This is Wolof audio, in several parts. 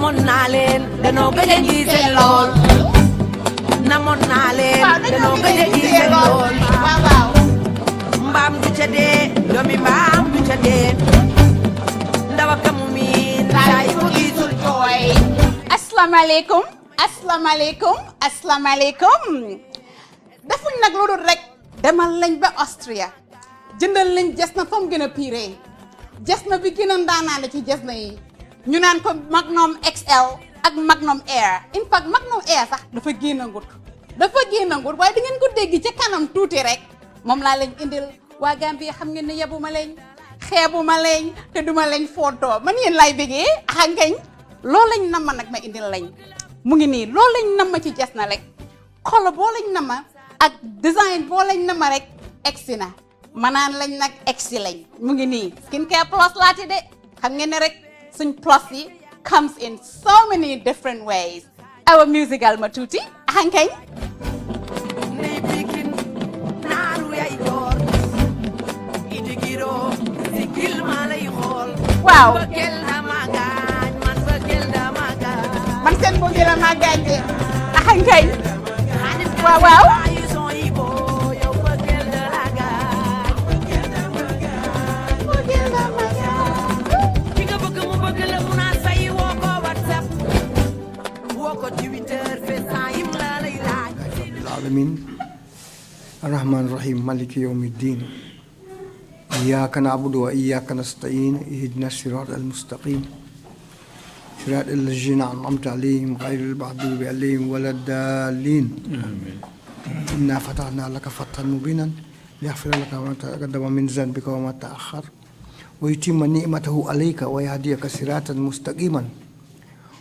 namoon naa leen danoo gëj a gisee lool namoon naa leen danoo gëj a gisee lool mbaam du ca dee doomi mbaam du ca dee ndawa kamu miin laay ko gisul jooy. asalaamaaleykum asalaamaaleykum asalaamaaleykum defuñ nag lu dul rek demal lañ ba Austria jëndal lañ jes na fa mu gën a piree jes na bi gën a ndaanaale ci jes na yi ñu naan ko Magnum XL ak Magnum Air in fact Magnum Air sax dafa génn ngut waaye di ngeen ko dégg ca kanam tuuti rek moom laa leen indil waa Gambie xam ngeen ne yebuma leen xeebuma leen te duma leen footoo man yéen laay bégee xangañ loolu lañ nama nag ma indil lañ mu ngi nii loolu lañ nama ci jes na rek xolo boo lañ nama ak design boo lañ nama rek egsi na manaan lañ nag egsi lañ mu ngi nii skin care plus laati de xam ngeen ne rek suñ plus yi comes in so many different ways awa musical ma tuuti xangañ waaw man seen bëggee la maa gaañ de xangañ waaw waaw الرحمن الرحيم مالك يوم الدين إياك نعبد وإياك نستعين اهدنا الصراط المستقيم صراط الذين أنعمت عليهم غير المغضوب عليهم ولا الضالين آمين. إنا فتحنا لك فتحا مبينا ليغفر لك ما تقدم من ذنبك وما تأخر ويتم نعمته عليك ويهديك صراطا مستقيما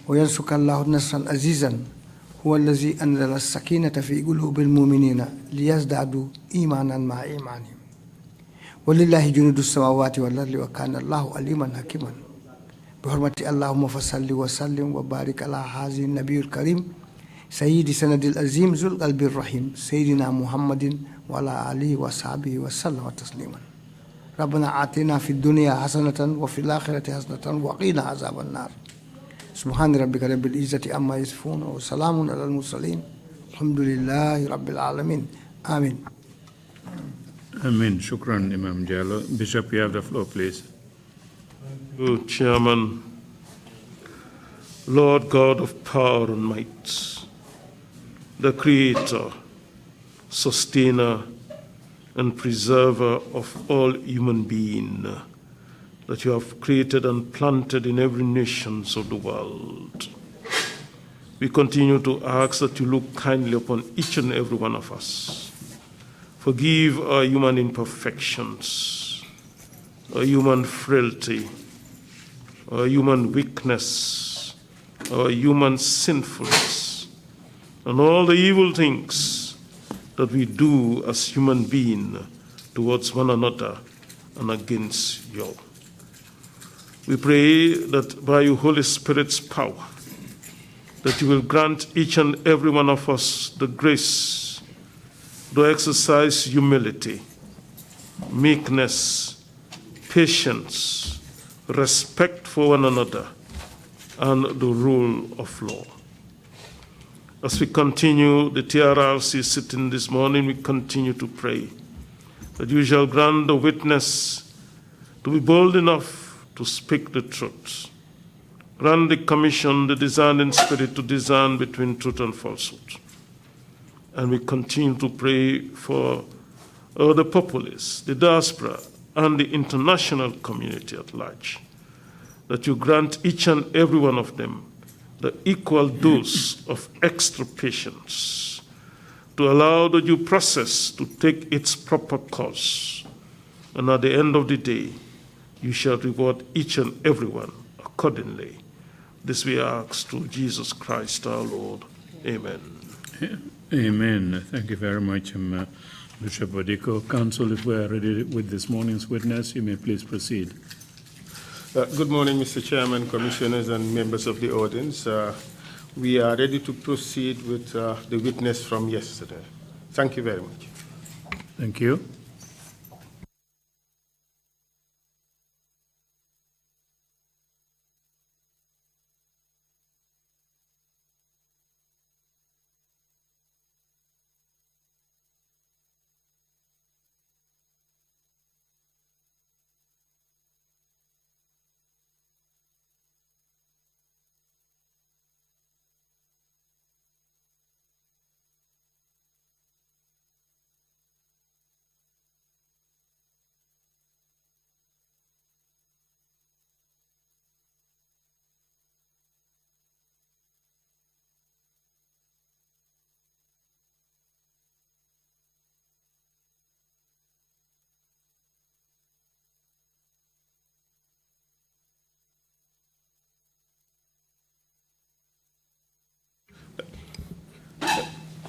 ويرزقك الله نصرا عزيزا هو الذي أنزل السكينة في قلوب المؤمنين ليزدادوا إيمانا مع إيمانهم ولله جنود السماوات والأرض وكان الله عليما حكيما بحرمة اللهم فصل وسلم وبارك على هذا النبي الكريم سيد سند العظيم ذو القلب الرحيم سيدنا محمد وعلى آله وصحبه وسلم تسليما ربنا آتنا في الدنيا حسنة وفي الآخرة حسنة وقنا عذاب النار سبحان ربك رب العزة عما يصفون وسلام على المرسلين الحمد لله رب العالمين آمين. Amen. Shukran, Imam Jallo. Bishop, you have the floor, please. Good Chairman, Lord God of power and might, the Creator, Sustainer, and Preserver of all human beings that you have created and planted in every nation of the world. We continue to ask that you look kindly upon each and every one of us. Forgive our human imperfections, our human frailty, our human weakness, our human sinfulness, and all the evil things that we do as human beings towards one another and against you. We pray that by your Holy Spirit's power, that you will grant each and every one of us the grace to exercise humility, meekness, patience, respect for one another, and the rule of law. As we continue the TRRC sitting this morning, we continue to pray that you shall grant the witness to be bold enough to speak the truth. Grant the commission the discerning spirit to discern between truth and falsehood. And we continue to pray for the populace, the diaspora, and the international community at large, that you grant each and every one of them the equal dose of extra patience to allow the due process to take its proper course. And at the end of the day, you shall reward each and every one accordingly. This we ask through Jesus Christ our Lord. Amen. Amen. Thank you very much, Bishop Odiko. Council, if we are ready with this morning's witness, you may please proceed. Good morning, Mr. Chairman, commissioners, and members of the audience. We are ready to proceed with the witness from yesterday. Thank you very much. Thank you.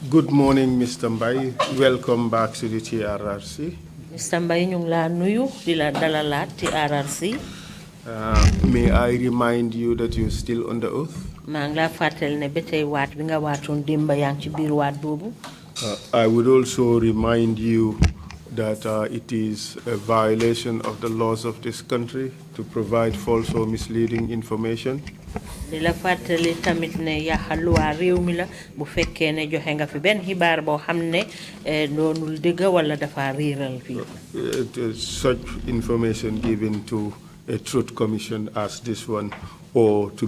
Good morning, Mr. Mbai. Welcome back to the TRRC. Mr. Mbai ñu ngi la nuyu di la dalalaat TRRC. May I remind you that you're still under oath? maa ngi la fàttali ne ba tey waat bi nga waatoon démb yaa ngi ci biir waat boobu. I would also remind you that it is a violation of the laws of this country to provide false or misleading information. di la fàttali tamit ne yaxaluwaa réew mi la bu fekkee ne joxe nga fi benn xibaar boo xam ne doonul dëgg wala dafa réeral fii. Such information given to a truth commission as this one or to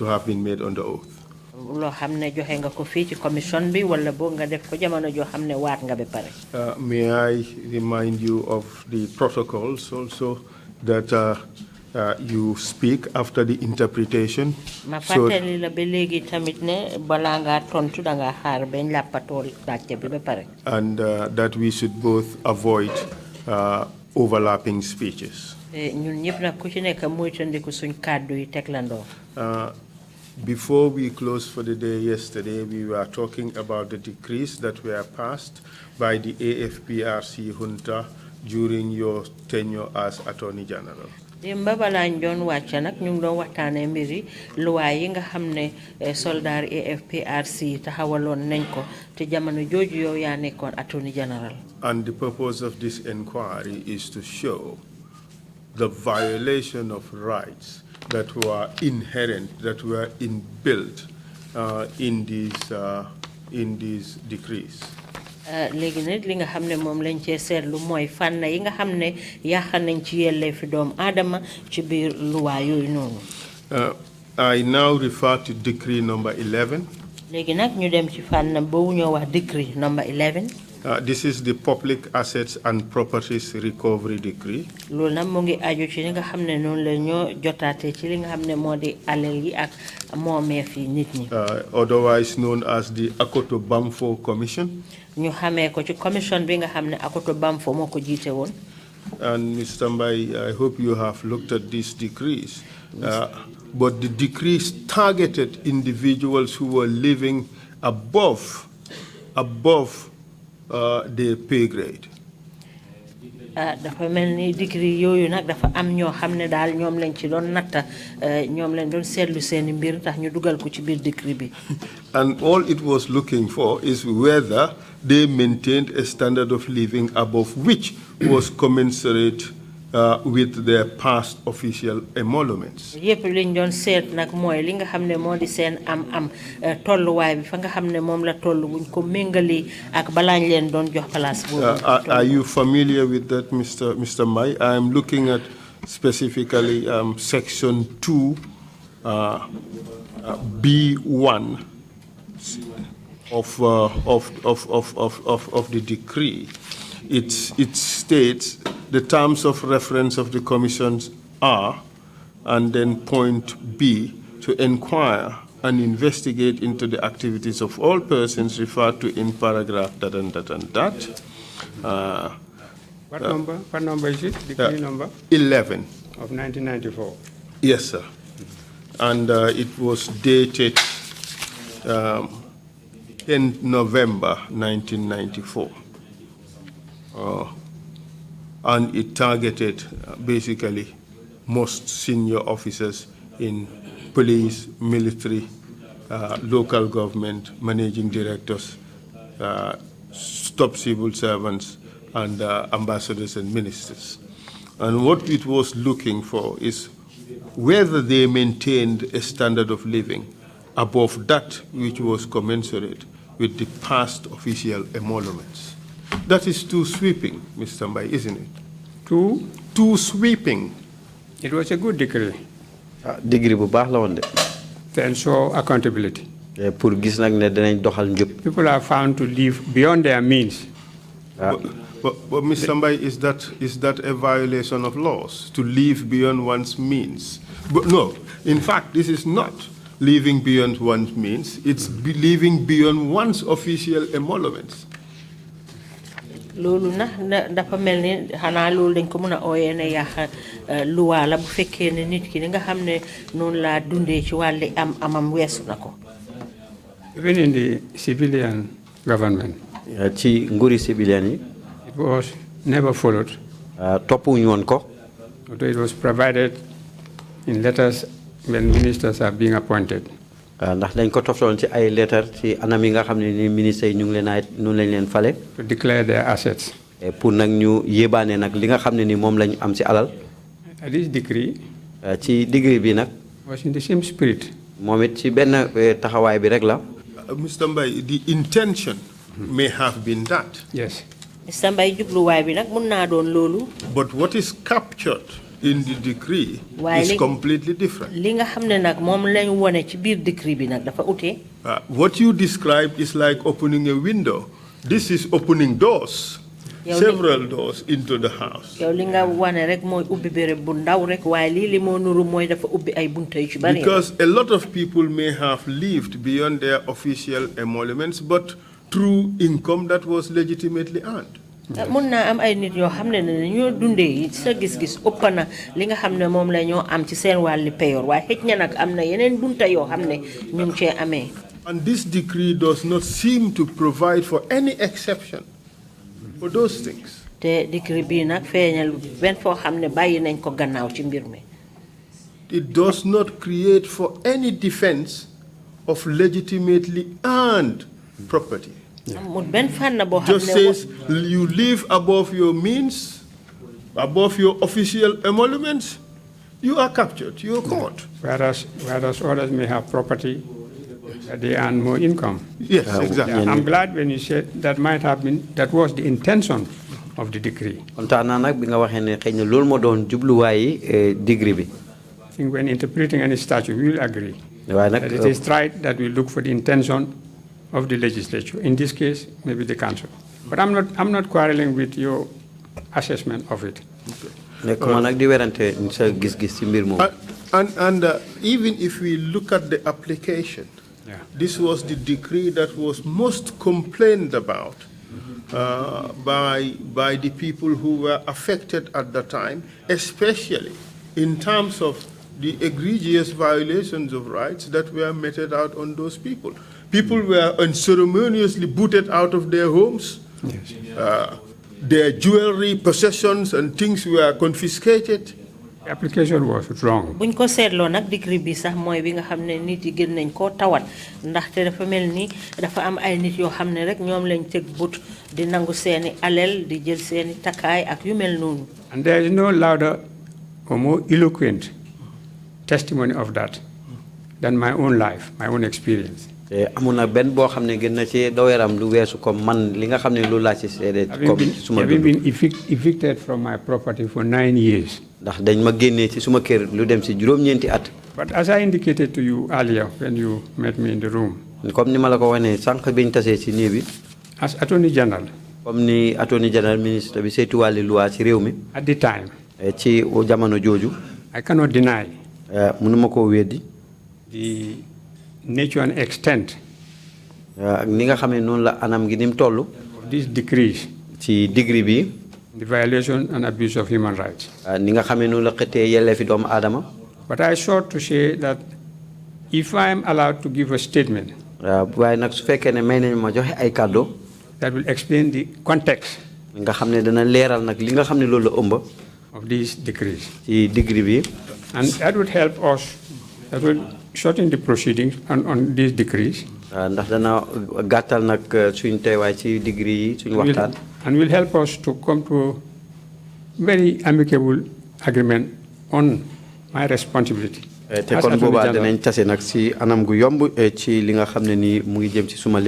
have been made under oath. loo xam ne joxe nga ko fii ci commission bi wala boo nga def ko jamono joo xam ne waat nga ba pare. May I remind you of the protocols also that you speak after the interpretation. ma fàttali la ba léegi tamit ne balaa ngaa tontu da ngaa xaar bañ làppatoo laajte bi ba pare. And that we should both avoid overlapping speeches. ñun ñëpp nag ku ci nekk moytandiku suñ kàddu yi teglandoo. Before we closed for the day yesterday, we were talking about the decrees that were passed by the AFPRC junta during your tenure as Attorney General. Demba balaañ doon wàcc nag ñu ngi doon waxtaanee mbiri luwaay yi nga xam ne soldaar AFPRC taxawaloon nañ ko te jamono jooju yow yaa nekkoon Attorney General. And the purpose of this inquiry is to show the violation of rights that were inherent, that were inbuilt in these decrees. léegi nag li nga xam ne moom lañ cee seetlu mooy fànn yi nga xam ne yàq nañ ci yelleefi doomu aadama ci biir luwaa yooyu noonu. I now refer to decree number 11. léegi nag ñu dem ci fànn boobu ñoo wax decree number 11. This is the Public Assets and Properties Recovery Decree. loolu nag mu ngi aju ci li nga xam ne noonu la ñoo jotaate ci li nga xam ne moo di alal yi ak moomeef yi nit ñi. Otherwise known as the Akoto Bamfo Commission. ñu xamee ko ci commission bi nga xam ne Akoto Bamfo moo ko jiite woon. And Mr. Mbai, I hope you have looked at these decrees. But the decrees targeted individuals who were living above their pay grade. dafa mel ni decree yooyu nag dafa am ñoo xam ne daal ñoom lañ ci doon natta ñoom lañ doon seetlu seeni mbir tax ñu dugal ko ci biir decree bi. And all it was looking for is whether they maintained a standard of living above which was commensurate with their past official emoluments. yëpp liñ doon seet nag mooy li nga xam ne moo di seen am tolluwaay bi fa nga xam ne moom la toll buñ ko méngali ak balaañ leen doon jox place boobu. Are you familiar with that, Mr. Mbai? I am looking at specifically section 2 B1 of the decree. It states the terms of reference of the commissions are, and then point B, to inquire and investigate into the activities of all persons referred to in paragraph that and that and that. What number is it? Decree number? 11. Of 1994. Yes, sir. And it was dated in November 1994. And it targeted basically most senior officers in police, military, local government, managing directors, top civil servants, and ambassadors and ministers. And what it was looking for is whether they maintained a standard of living above that which was commensurate with the past official emoluments. That is too sweeping, Mr. Mbai, isn't it? Too sweeping. It was a good decree. Degree bu baax la woon de. To ensure accountability. Pour gis nag ne danañ doxal njub. People are found to live beyond their means. But Mr. Mbai, is that a violation of laws, to live beyond one's means? But no, in fact, this is not living beyond one's means. It's living beyond one's official emoluments. loolu nag dafa mel ni xanaa loolu dañ ko mën a ooyee ne yàq luwaa la bu fekkee ne nit ki ni nga xam ne noonu laa dundee ci wàlli amam weesu na ko. Even in the civilian government. ci nguuri civilian yi. It was never followed. Toppuñu woon ko. Although it was provided in letters when ministers are being appointed. Ndax dañ ko toftaloon ci ay letter ci anam yi nga xam ne ni ministre yi ñu ngi leen ay nu lañ leen fale. To declare their assets. Pour nag ñu yébaane nag li nga xam ne ni moom lañ am ci alal. This decree. ci degré bi nag. Was in the same spirit. moom it ci benn taxawaay bi rek la. Mr. Mbai, the intention may have been that. Yes. Mr. Mbai jubluwaay bi nag mun naa doon loolu. But what is captured in the decree is completely different. Li nga xam ne nag moom lañ wone ci biir decree bi nag dafa ute. What you described is like opening a window. This is opening doors. Several doors into the house. Yow li nga wane rek mooy ubbi béréb bu ndaw rek waaye lii li moo nuru mooy dafa ubbi ay bunta yu ci bari. Because a lot of people may have lived beyond their official emoluments, but through income that was legitimately earned. Mun naa am ay nit yoo xam ne ñoo dundee sa gis-gis ëpp na li nga xam ne moom la ñoo am ci seen wàlli payoor waaye xëj na nag am na yeneen bunta yoo xam ne ñu ngi cee amee. And this decree does not seem to provide for any exception for those things. Te decree bi nag feeñal benn foo xam ne bàyyi nañ ko gannaaw ci mbir mi. It does not create for any defense of legitimately earned property. Just says you live above your means, above your official emoluments, you are captured, you are caught. Whereas others may have property, they earn more income. Yes, exactly. Yeah, I'm glad when you said that might have been, that was the intention of the decree. I think when interpreting any statute, we will agree that it is right that we look for the intention of the legislature. In this case, maybe the council. But I'm not quarreling with your assessment of it. And even if we look at the application, this was the decree that was most complained about by the people who were affected at the time, especially in terms of the egregious violations of rights that were meted out on those people. People were unceremoniously booted out of their homes. Yes. Their jewelry, possessions, and things were confiscated. The application was wrong. Buñ ko seetloo nag decree bi sax mooy bi nga xam ne nit yi gën nañ koo tawat ndaxte dafa mel ni dafa am ay nit yoo xam ne rek ñoom lañ teg but di nangu seeni alal di jël seeni takkaay ak yu mel noonu. And there is no louder or more eloquent testimony of that than my own life, my own experience. Amuna ben bo xamne gën na ci doweram lu wessu comme man li nga xamne lu la ci sédé comme suma I've been evicted from my property for 9 years. Ndax dañ ma génné ci suma kër lu dem ci juroom ñenti at. But as I indicated to you earlier when you met me in the room, comme ni mala ko wone sank biñ tassé ci ni bi, as Attorney General, comme ni Attorney General ministre bi sétu wali loi ci réew mi, at the time, ci jamono joju, I cannot deny mënuma ko wéddi the nature and extent ni nga xamé non la anam gi nim tollu of these decrees, ci degree bi, the violation and abuse of human rights. ni nga xamé non la xété yellefi doom adama. But I sought to say that if I am allowed to give a statement waaye nag su fekkee ne may nañ ma joxe ay cadeau that will explain the context nga xam ne dana leeral nag li nga xam ne loolu la ëmb of these decrees. ci degree bi. And that would help us, that will shorten the proceedings on these decrees. Ndax dana gàttal nag suñ teewaay ci degree yi suñ waxtaan. And will help us to come to a very amicable agreement on my responsibility. te kon boobaa danañ tase nag ci anam gu yomb ci li nga xam ne nii mu ngi jëm ci suma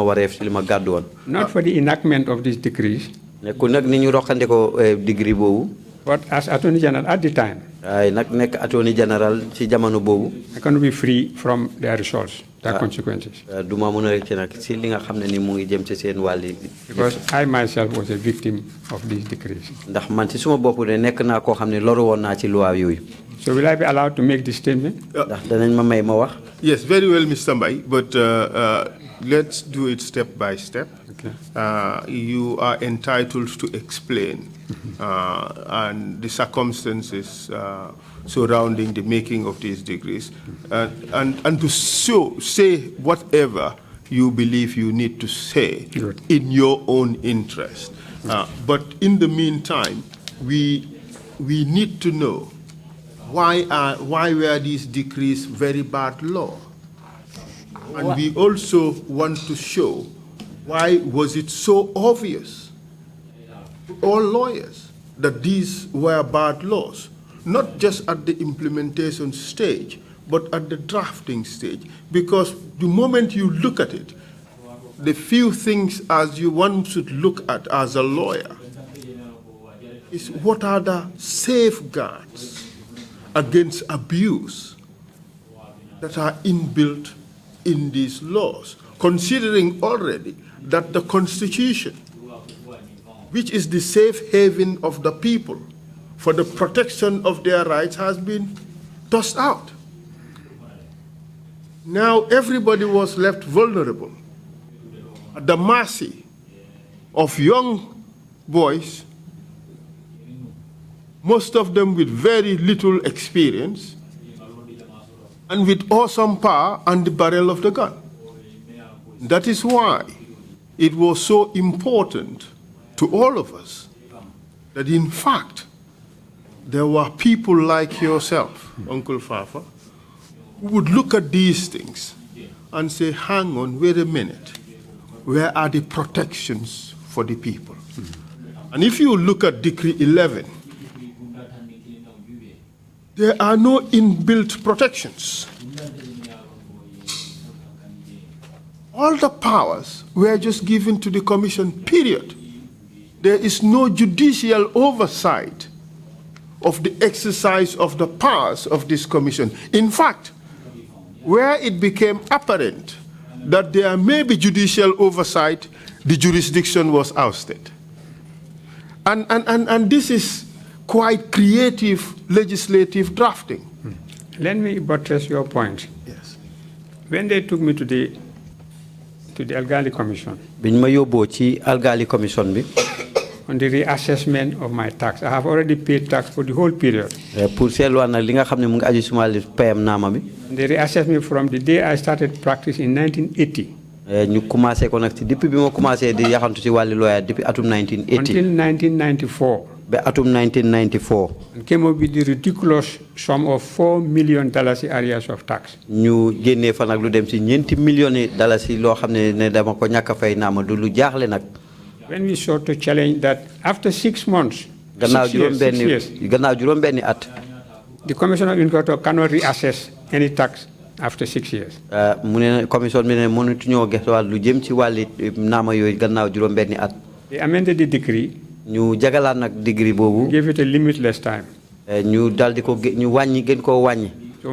wareef ci li ma gàddu woon. Not for the enactment of these decrees. nekkul nag ni ñu roxande ko degree boobu. But as Attorney General at the time, waaye nag nekk Attorney General ci jamono boobu. I cannot be free from their results, their consequences. du ma mën a rek ci nag ci li nga xam ne nii mu ngi jëm ci seen wàlli. Because I myself was a victim of these decrees. ndax man ci suma bopp de nekk naa koo xam ne loru woon naa ci loi yooyu. So will I be allowed to make this statement? ndax danañ ma may ma wax. Yes, very well, Mr. Mbai, but let's do it step by step. Okay. You are entitled to explain and the circumstances surrounding the making of these degrees, and to say whatever you believe you need to say in your own interest. But in the meantime, we need to know why were these decrees very bad law? And we also want to show why was it so obvious to all lawyers that these were bad laws, not just at the implementation stage, but at the drafting stage. Because the moment you look at it, the few things as one should look at as a lawyer is what are the safeguards against abuse that are inbuilt in these laws, considering already that the Constitution, which is the safe haven of the people for the protection of their rights, has been tossed out. Now everybody was left vulnerable at the mercy of young boys, most of them with very little experience, and with awesome power and the barrel of the gun. That is why it was so important to all of us that, in fact, there were people like yourself, Uncle Fafa, who would look at these things and say, hang on, wait a minute, where are the protections for the people? And if you look at Decree 11, there are no inbuilt protections. All the powers were just given to the Commission, period. There is no judicial oversight of the exercise of the powers of this Commission. In fact, where it became apparent that there may be judicial oversight, the jurisdiction was ousted. And this is quite creative legislative drafting. Let me buttress your point. Yes. When they took me to the Algali Commission, on the reassessment of my tax, I have already paid tax for the whole period. They reassessed me from the day I started practice in 1980. Until 1994. And came up with the ridiculous sum of $4 million areas of tax. When we sought to challenge that, after 6 months, 6 years, the Commission of Inquisitor cannot reassess any tax after 6 years. They amended the decree, gave it a limitless time. So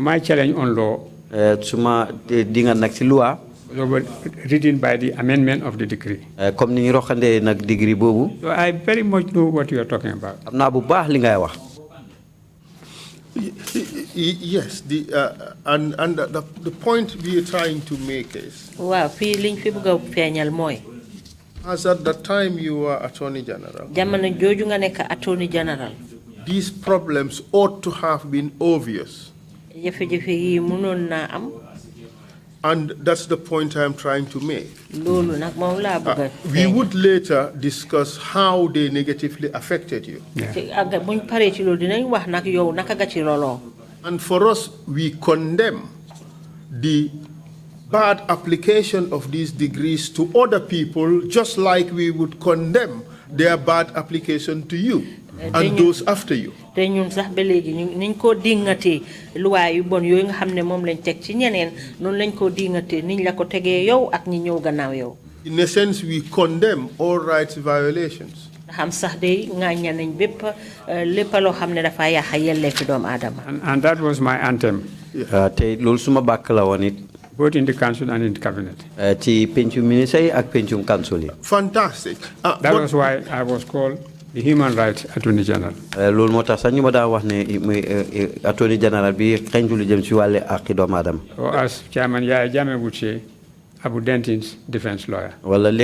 my challenge on law was written by the amendment of the decree. So I very much know what you are talking about. Yes, and the point we are trying to make is, as at the time you were Attorney General, these problems ought to have been obvious. And that's the point I'm trying to make. We would later discuss how they negatively affected you. And for us, we condemn the bad application of these degrees to other people, just like we would condemn their bad application to you and those after you. In a sense, we condemn all rights violations. And that was my anthem. Both in the council and in the cabinet. Fantastic. That was why I was called the Human Rights Attorney General. Or as Chairman Yaya Jammeh would say, Abu Dentin's defense lawyer. And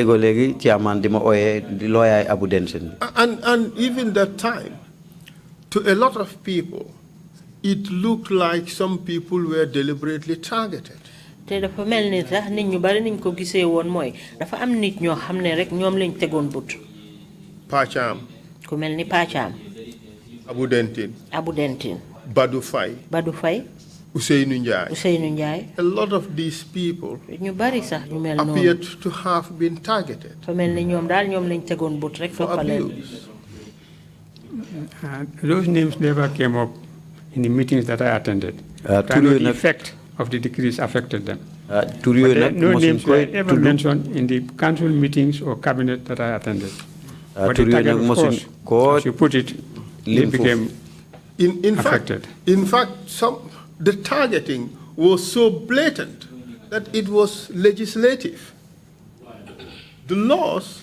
even that time, to a lot of people, it looked like some people were deliberately targeted. te dafa mel ni sax nit ñu bari niñ ko gisee woon mooy dafa am nit ñoo xam ne rek ñoom lañ tegoon but. Pacham. ku mel ni Pacham. Abu Dentin. Abu Dentin. Badou Faye. Badou Faye. Ousseynou Ndiaye. Ousseynou Ndiaye. A lot of these people ñu bari sax ñu mel noonu appeared to have been targeted. fa mel ni ñoom daal ñoom lañ tegoon but rek toppaleen. Those names never came up in the meetings that I attended. The effect of the decrees affected them. No names were ever mentioned in the council meetings or cabinet that I attended. But the target, of course, as you put it became affected. In fact, the targeting was so blatant that it was legislative. The laws,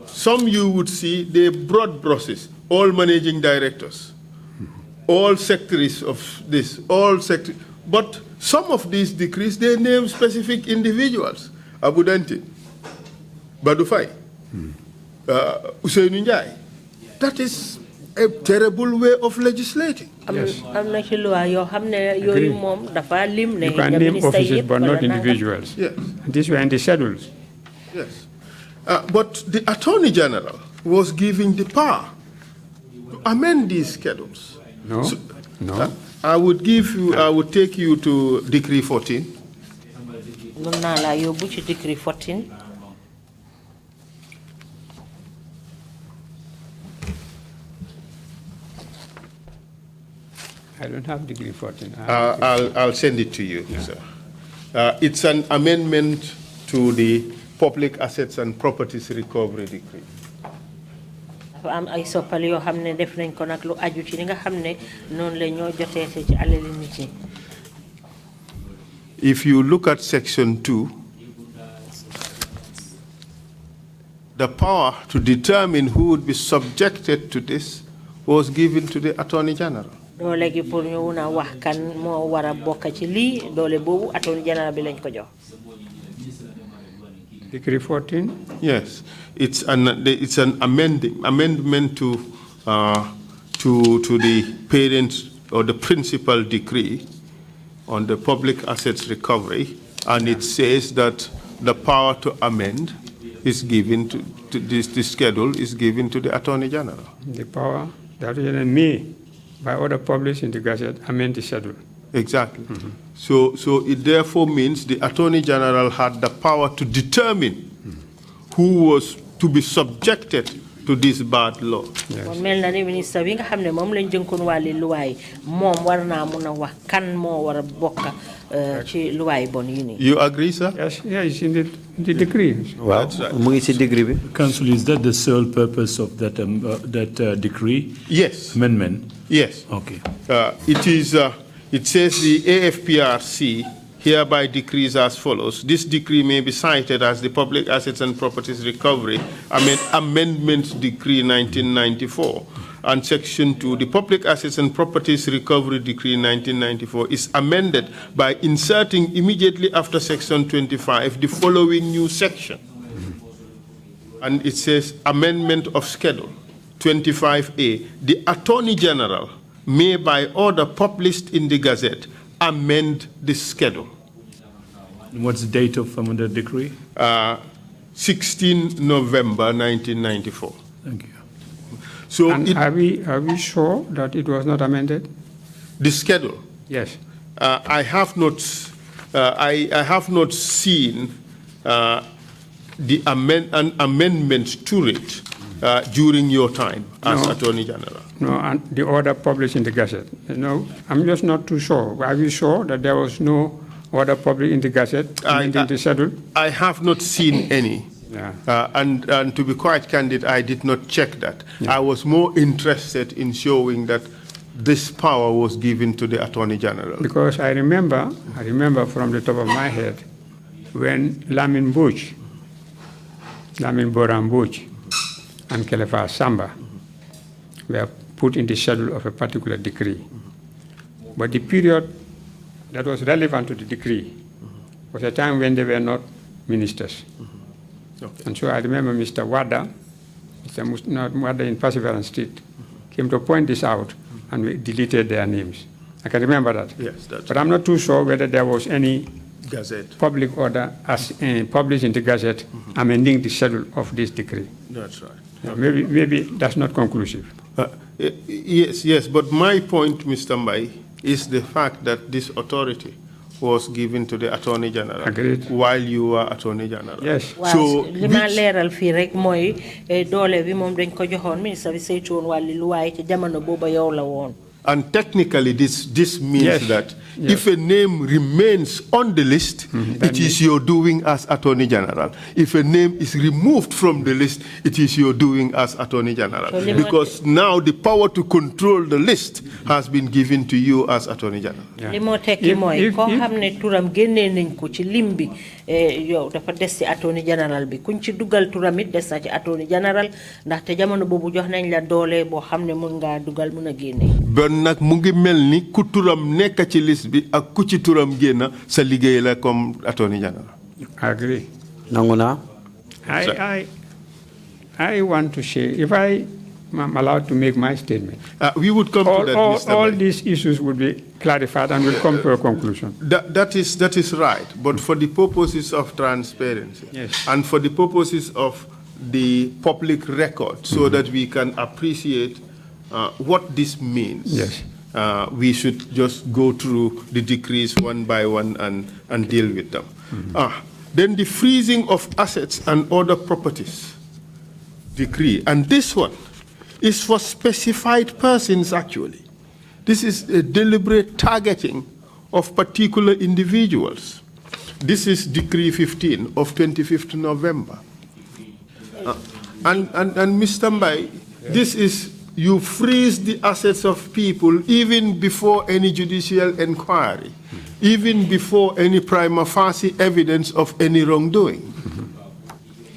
some you would see, they broad brushes, all managing directors, all secretaries of this, all secretaries. But some of these decrees, they name specific individuals. Abu Danti, Badou Faye, Ousseynou Ndiaye. That is a terrible way of legislating. Yes. You can name officers but not individuals. Yes. And these were in the schedules. Yes. But the Attorney General was given the power to amend these schedules. No, no. I would take you to Decree 14. Decree 14. I don't have Decree 14. I'll send it to you, sir. It's an amendment to the Public Assets and Properties Recovery Decree. If you look at Section 2, the power to determine who would be subjected to this was given to the Attorney General. Decree 14? Yes, it's an amendment to the parent or the principal decree on the public assets recovery, and it says that the power to amend is given to this schedule is given to the Attorney General. The power that may, by order published in the Gazette, amend the schedule. Exactly. So it therefore means the Attorney General had the power to determine who was to be subjected to this bad law. Yes. You agree, sir? Yes, it's in the decree. Wow. Right. Council, is that the sole purpose of that decree? Yes. Amendment? Yes. Okay. It is. It says the AFPRC hereby decrees as follows. This decree may be cited as the Public Assets and Properties Recovery Amendment Decree 1994. And Section 2, the Public Assets and Properties Recovery Decree 1994 is amended by inserting immediately after Section 25 the following new section. And it says Amendment of Schedule 25A. The Attorney General may by order published in the Gazette amend the schedule. What's the date of the decree? 16 November 1994. Thank you. So and are we sure that it was not amended? The schedule? Yes. I have not seen an amendment to it during your time as Attorney General. No, and the order published in the Gazette. No, I'm just not too sure. Are you sure that there was no order published in the Gazette amending the schedule? I have not seen any. Yeah. And to be quite candid, I did not check that. Yeah. I was more interested in showing that this power was given to the Attorney General. Because I remember from the top of my head when Lamin Boran Buch, and Khalifa Samba were put in the schedule of a particular decree. But the period that was relevant to the decree was a time when they were not ministers. Okay. And so I remember Mr. Wada in Perseverance Street, came to point this out, and we deleted their names. I can remember that. Yes, that's but I'm not too sure whether there was any Gazette. public order as published in the Gazette, amending the schedule of this decree. That's right. Yeah, maybe that's not conclusive. Yes, but my point, Mr. Mbai, is the fact that this authority was given to the Attorney General. Agreed. While you were Attorney General. Yes. So, lima leral fi rek moy dole bi mom dañ ko joxone ministre bi seytone wali luway ci jamono boba yow la won. And technically, this means that if a name remains on the list, it is your doing as Attorney General. If a name is removed from the list, it is your doing as Attorney General. Because now the power to control the list has been given to you as Attorney General. Limo tekki moy ko xamne turam genné nañ ko ci limbi yow dafa dess ci Attorney General bi kuñ ci duggal turam it dess ci Attorney General ndax te jamono bobu jox nañ la doole bo xamne mën nga duggal mëna génné. Nak mu ngi melni ku turam nekk ci liste bi ak ku ci turam génn sa liggéey la comme Attorney General. Agree. Nanguna. I want to share, if I am allowed to make my statement. We would come to that, Mr. All these issues would be clarified and will come to a conclusion. That is right, but for the purposes of transparency and for the purposes of the public record, so that we can appreciate what this means, we should just go through the decrees one by one and deal with them. Then the freezing of assets and other properties decree, and this one is for specified persons actually. This is a deliberate targeting of particular individuals. This is Decree 15 of 25th November. And Mr. Mbai, this is, you freeze the assets of people even before any judicial inquiry, even before any prima facie evidence of any wrongdoing.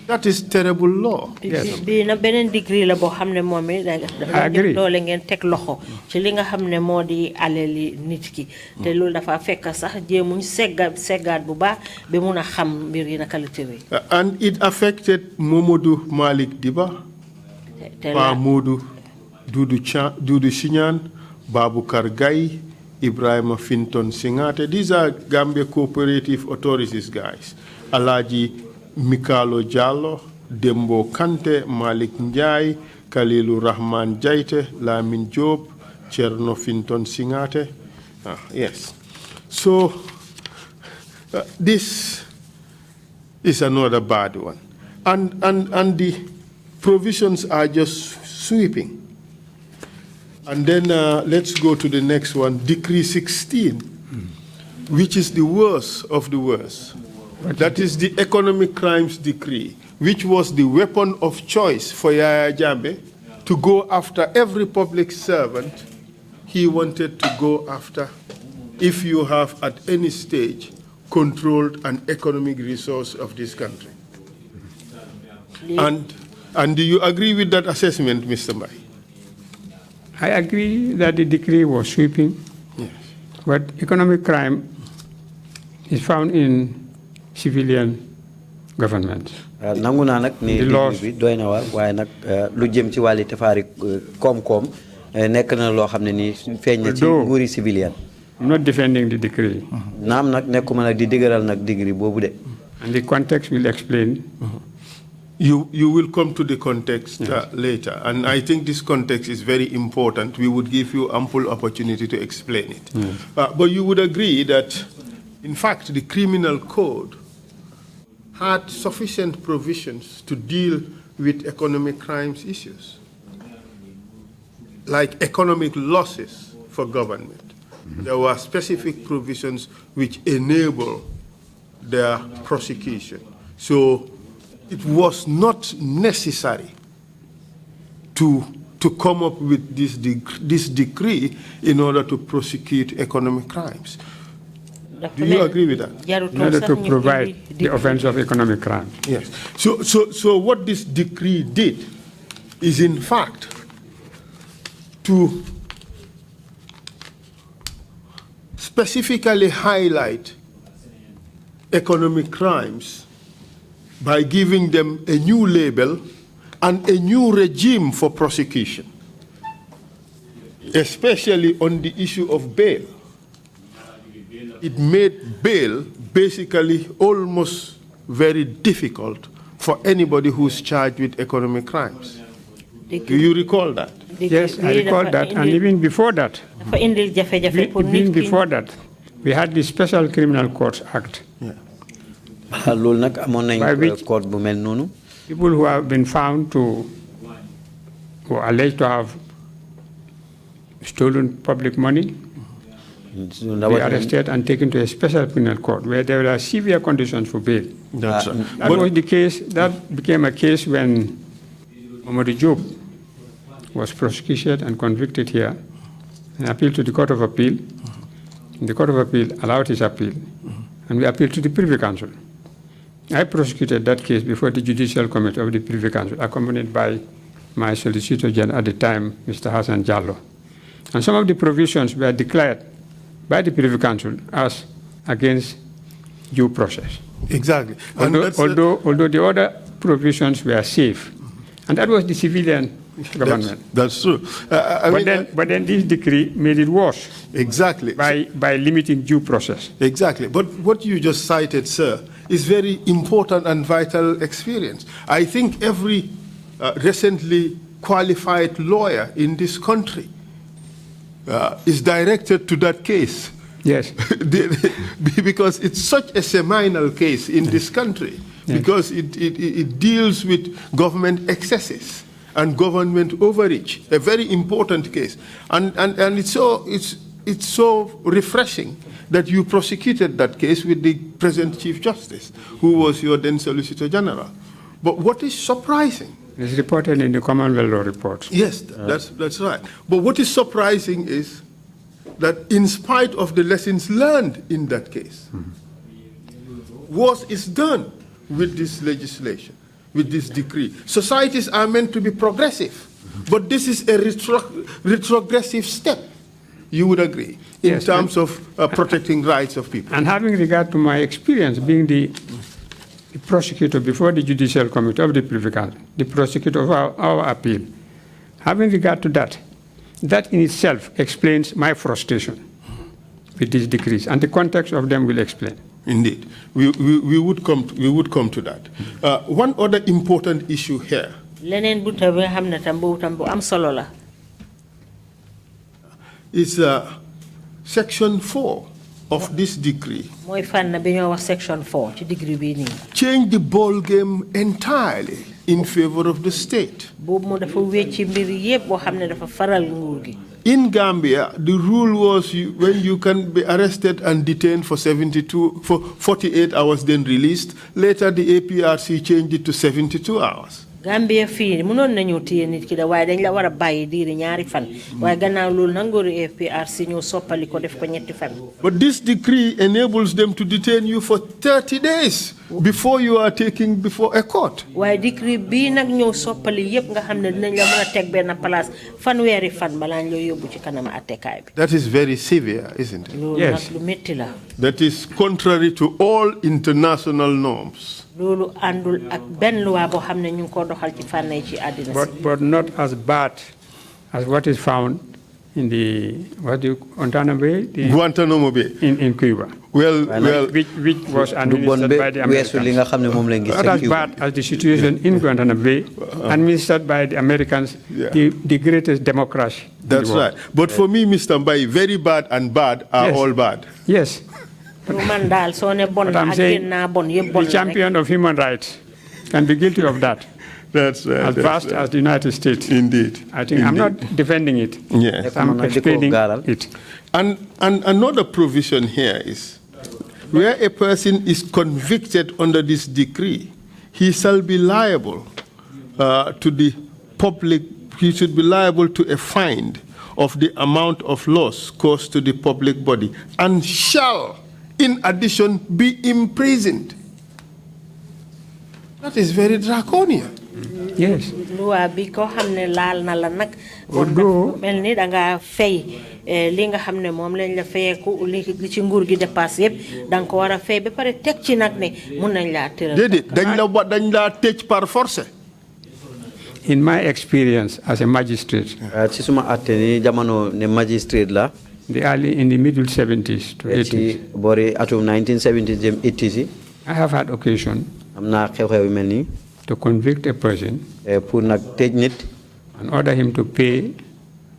That is terrible law. Yes. Bina benen degree la bo xamne momé dafa dole ngeen tek loxo ci li nga xamne modi aleli nit ki te lool dafa fekk sax jéemuñ seggat bu baax be mëna xam mbir yi naka la téré. And it affected Momodou Malik Diba, Pa Modou Dudu Sinyan, Babukar Gaye, Ibrahima Finton Singate. These are Gambia cooperative authorities guys. Alaji Mikalo Jallo, Dembo Kante, Malik Njai, Kalilu Rahman Jaite, Lamin Job, Cherno Finton Singate. Yes. So, this is another bad one. And the provisions are just sweeping. And then let's go to the next one, Decree 16, which is the worst of the worst. That is the economic crimes decree, which was the weapon of choice for Yaya Jammeh to go after every public servant he wanted to go after if you have at any stage controlled an economic resource of this country. And do you agree with that assessment, Mr. Mbai? I agree that the decree was sweeping, but economic crime is found in civilian government. nangu naa nag ne bi doy na waar waaye nag lu jëm ci wàlli tafaari koom-koom nekk na loo xam ne ni feeñ na ci nguuri civilian. I'm not defending the decree. naam nag nekkuma nag di dëgëral nag degree boobu de. And the context will explain. You will come to the context later, and I think this context is very important. We would give you ample opportunity to explain it. But you would agree that, in fact, the criminal code had sufficient provisions to deal with economic crimes issues, like economic losses for government. There were specific provisions which enable their prosecution. So it was not necessary to come up with this decree in order to prosecute economic crimes. Do you agree with that? In order to provide the offense of economic crime. Yes. So what this decree did is, in fact, to specifically highlight economic crimes by giving them a new label and a new regime for prosecution, especially on the issue of bail. It made bail basically almost very difficult for anybody who's charged with economic crimes. Do you recall that? Yes, I recall that. And even before that, we had the Special Criminal Courts Act. By which people who have been found to, or alleged to have stolen public money, be arrested and taken to a special criminal court where there were severe conditions for bail. That's right. That was the case. That became a case when Mamadou Diop was prosecuted and convicted here and appealed to the Court of Appeal. And the Court of Appeal allowed his appeal, and we appealed to the Privy Council. I prosecuted that case before the Judicial Committee of the Privy Council, accompanied by my Solicitor General at the time, Mr. Hassan Jallo. And some of the provisions were declared by the Privy Council as against due process. Exactly. Although the other provisions were safe. And that was the civilian government. That's true. But then this decree made it worse. Exactly. By limiting due process. Exactly. But what you just cited, sir, is very important and vital experience. I think every recently qualified lawyer in this country is directed to that case. Yes. Because it's such a seminal case in this country, because it deals with government excesses and government overreach, a very important case. And it's so refreshing that you prosecuted that case with the present Chief Justice, who was your then Solicitor General. But what is surprising? It's reported in the Commonwealth Law Report. Yes, that's right. But what is surprising is that in spite of the lessons learned in that case, what is done with this legislation, with this decree? Societies are meant to be progressive, but this is a retrogressive step, you would agree, in terms of protecting rights of people. And having regard to my experience being the prosecutor before the Judicial Committee of the Privy Council, the prosecutor of our appeal, having regard to that, that in itself explains my frustration with these decrees, and the context of them will explain. Indeed, we would come to that. One other important issue here is Section 4 of this decree. Section 4 Change the ball game entirely in favor of the state. In Gambia, the rule was when you can be arrested and detained for 48 hours, then released. Later, the APRC changed it to 72 hours. Gambia fi munon nañu téye nit ki da waaye dañ la war a bàyyi diiri ñaari fan waaye gannaaw loolu nangooru APRC ñoo soppali ko def ko ñetti fan. But this decree enables them to detain you for 30 days before you are taken before a court. waaye decree bii nag ñoo soppali yépp nga xam ne dinañ la mën a teg benn place fanweeri fan balaa ñu yóbbu ci kanam attekaay bi. That is very severe, isn't it? loolu nag lu metti la. That is contrary to all international norms. But not as bad as what is found in the Guantanamo Bay? Guantanamo Bay. In Cuba. Well, which was administered by the Americans. Not as bad as the situation in Guantanamo Bay, administered by the Americans, the greatest democracy. That's right. But for me, Mr. Mbai, very bad and bad are all bad. Yes. But I'm saying the champion of human rights can be guilty of that. That's as vast as the United States. Indeed. I think I'm not defending it. Yes. I'm explaining it. And another provision here is where a person is convicted under this decree, he shall be liable to the public, he should be liable to a fine of the amount of loss caused to the public body and shall in addition be imprisoned. That is very draconian. Yes. Although mel ni da nga fay li nga xamne mom lañ la fayeku li ci nguur gi dépasse yépp dang ko wara fay ba paré tek ci nak ne mën nañ la tëral. Dédé dañ la tëj par force. In my experience as a magistrate, ci suma atté ni jamono ne magistrate la, in the middle 70s to 80s. Bori atum 1970s jëm 80s. I have had occasion to convict a person pour nag tëj nit and order him to pay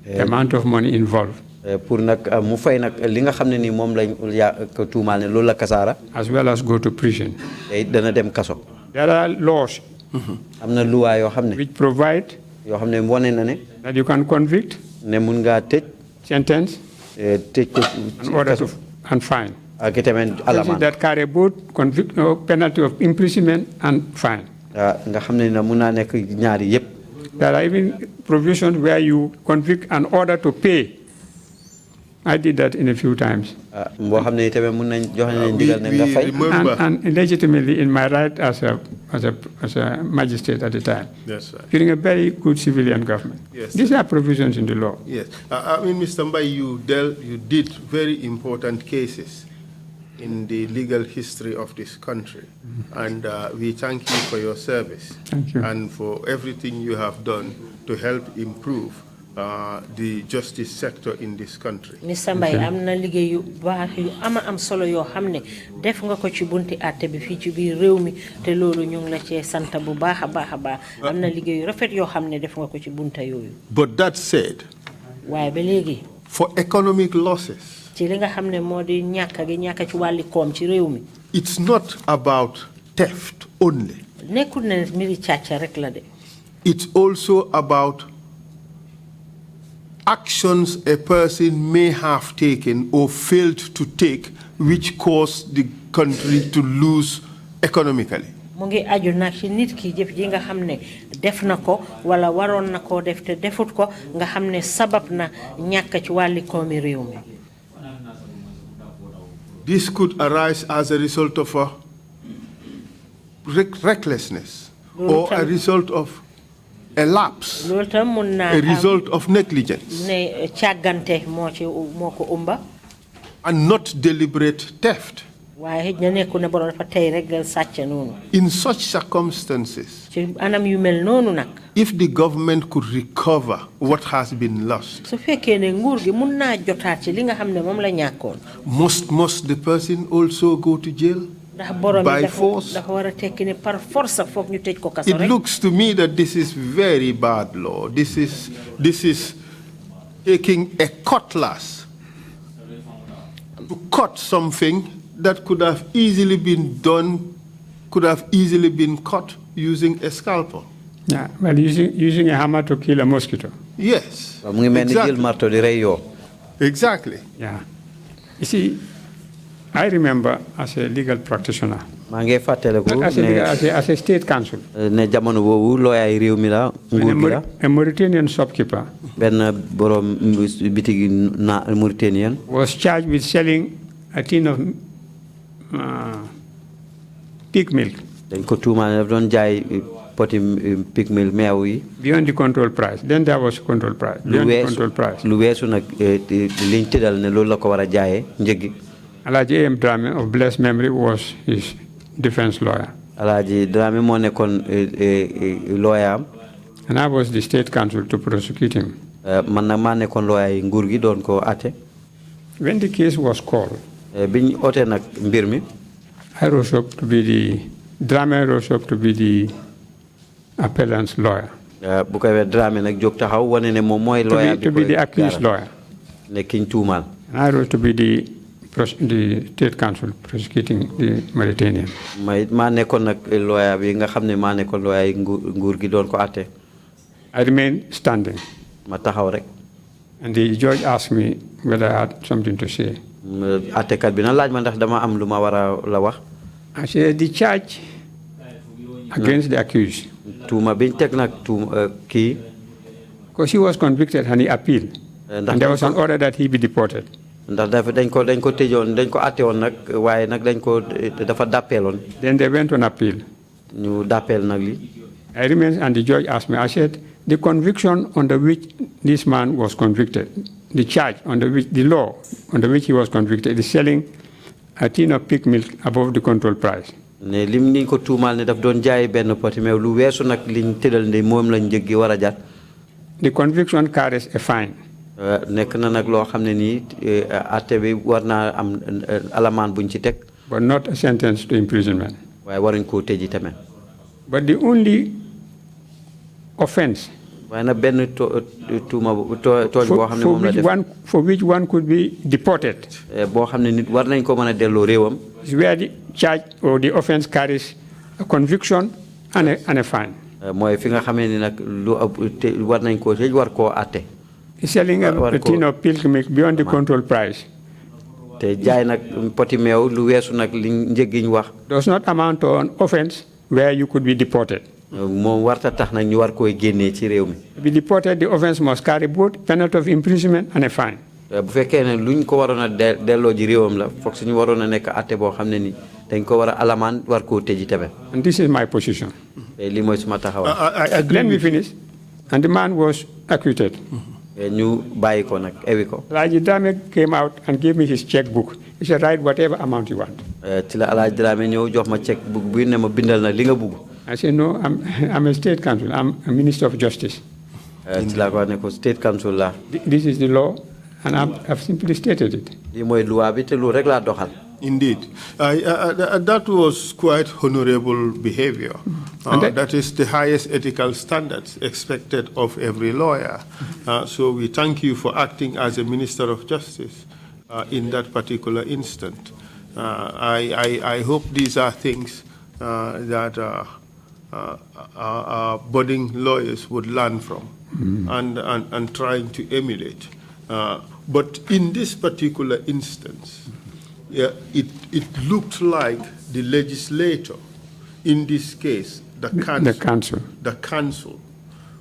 the amount of money involved. Pour nag mu fay nag li nga xam ne ni moom lañ ko tuumaal ne loolu la kasaara. As well as go to prison. Dana dem kaso. There are laws am na loi yoo xam ne which provide yoo xam ne wane na ne that you can convict, ne mun ngaa tëj, sentence, tëj ko and order to and fine. ak itamit alamaan. That carry both penalty of imprisonment and fine. nga xam ne na mun naa nekk ñaari yëpp. There are even provisions where you convict and order to pay. I did that in a few times. And legitimately in my right as a magistrate at the time. Yes, sir. During a very good civilian government. Yes, these are provisions in the law. Yes. I mean, Mr. Mbai, you did very important cases in the legal history of this country. And we thank you for your service. Thank you. And for everything you have done to help improve the justice sector in this country. Mr. Mbai, am na liggéey yu baax yu am solo yoo xam ne def nga ko ci bunti àtte bi fii ci biir réew mi te loolu ñu ngi la cee sant bu baax a baax am na liggéey yu rafet yoo xam ne def nga ko ci bunta yooyu. But that said, waaye ba léegi for economic losses, ci li nga xam ne moo di ñàkk ci wàlli koom ci réew mi. It's not about theft only. nekkul ne mbiri càcca rek la de. It's also about actions a person may have taken or failed to take which caused the country to lose economically. mu ngi aju nag ci nit ki jëf ji nga xam ne def na ko wala waroon na koo def te defut ko nga xam ne sabab na ñàkk ci wàlli koomi réew mi. This could arise as a result of a recklessness or a result of a lapse, a result of negligence, and not deliberate theft. In such circumstances, if the government could recover what has been lost, must the person also go to jail? By force? It looks to me that this is very bad law. This is taking a cutlass to cut something that could have easily been done, could have easily been cut using a scalpel. Yeah, well, using a hammer to kill a mosquito. Yes. Exactly. Yeah. You see, I remember as a legal practitioner, as a state counsel, a Mauritanian shopkeeper was charged with selling a tin of pig milk beyond the control price. Then there was control price. Beyond the control price. Alaji A.M. Drame of blessed memory was his defense lawyer. Alaji Drame mo nekon lawyer. And I was the state counsel to prosecute him. Man na ma nekon lawyer nguur gi don ko atte. When the case was called, biñ oté nak mbir mi, I rose up to be the Drame rose up to be the appellant's lawyer. Bu ko Drame nak jog taxaw wone ne mom moy lawyer to be the accused lawyer. Ne kiñ tuumal. I rose to be the state counsel prosecuting the Mauritanian. I remained standing. And the judge asked me whether I had something to say. I said the charge against the accused, because he was convicted and he appealed, and there was an order that he be deported. Then they went on appeal. I remained, and the judge asked me, I said, the conviction under which this man was convicted, the charge under which, the law under which he was convicted, is selling a tin of pig milk above the control price. The conviction carries a fine. nekk na nag loo xam ne nii àtte bi war naa am alamaan buñ ci teg. But not a sentence to imprisonment. waaye waruñ koo tëji tamit. But the only offense waaye nag benn tuuma tooñ boo xam ne moom la def for which one could be deported. boo xam ne nit war nañ ko mën a delloo réewam. is where the charge or the offense carries a conviction and a fine. mooy fi nga xamee ni nag lu war nañ koo tëj war koo àtte. Selling a tin of milk beyond the control price te jaay nag poti meew lu weesu nag li njëg gi ñu wax. does not amount to an offense where you could be deported. moom warta tax nag ñu war koy génnee ci réew mi. To be deported, the offense must carry both penalty of imprisonment and a fine. bu fekkee ne luñ ko waroon a delloo ji réewam la foog suñu waroon a nekk àtte boo xam ne ni dañ ko war a alamaan war koo tëji tamit. And this is my position. lii mooy suma taxawaay. Let me finish. And the man was acquitted. ñu bàyyi ko nag ewi ko. Alhaji Dramé came out and gave me his checkbook. He said, write whatever amount you want. ci la Alhaji Dramé ñëw jox ma checkbook bi ne ma bindal na li nga bugg. I said, no, I'm a state counsel. I'm a minister of justice. ci la ko ne ko state counsel la. This is the law, and I've simply stated it. lii mooy loi bi te lu rek laa doxal. Indeed. That was quite honorable behavior. That is the highest ethical standards expected of every lawyer. So we thank you for acting as a Minister of Justice in that particular instant. I hope these are things that our budding lawyers would learn from and trying to emulate. But in this particular instance, it looked like the legislator, in this case, the council.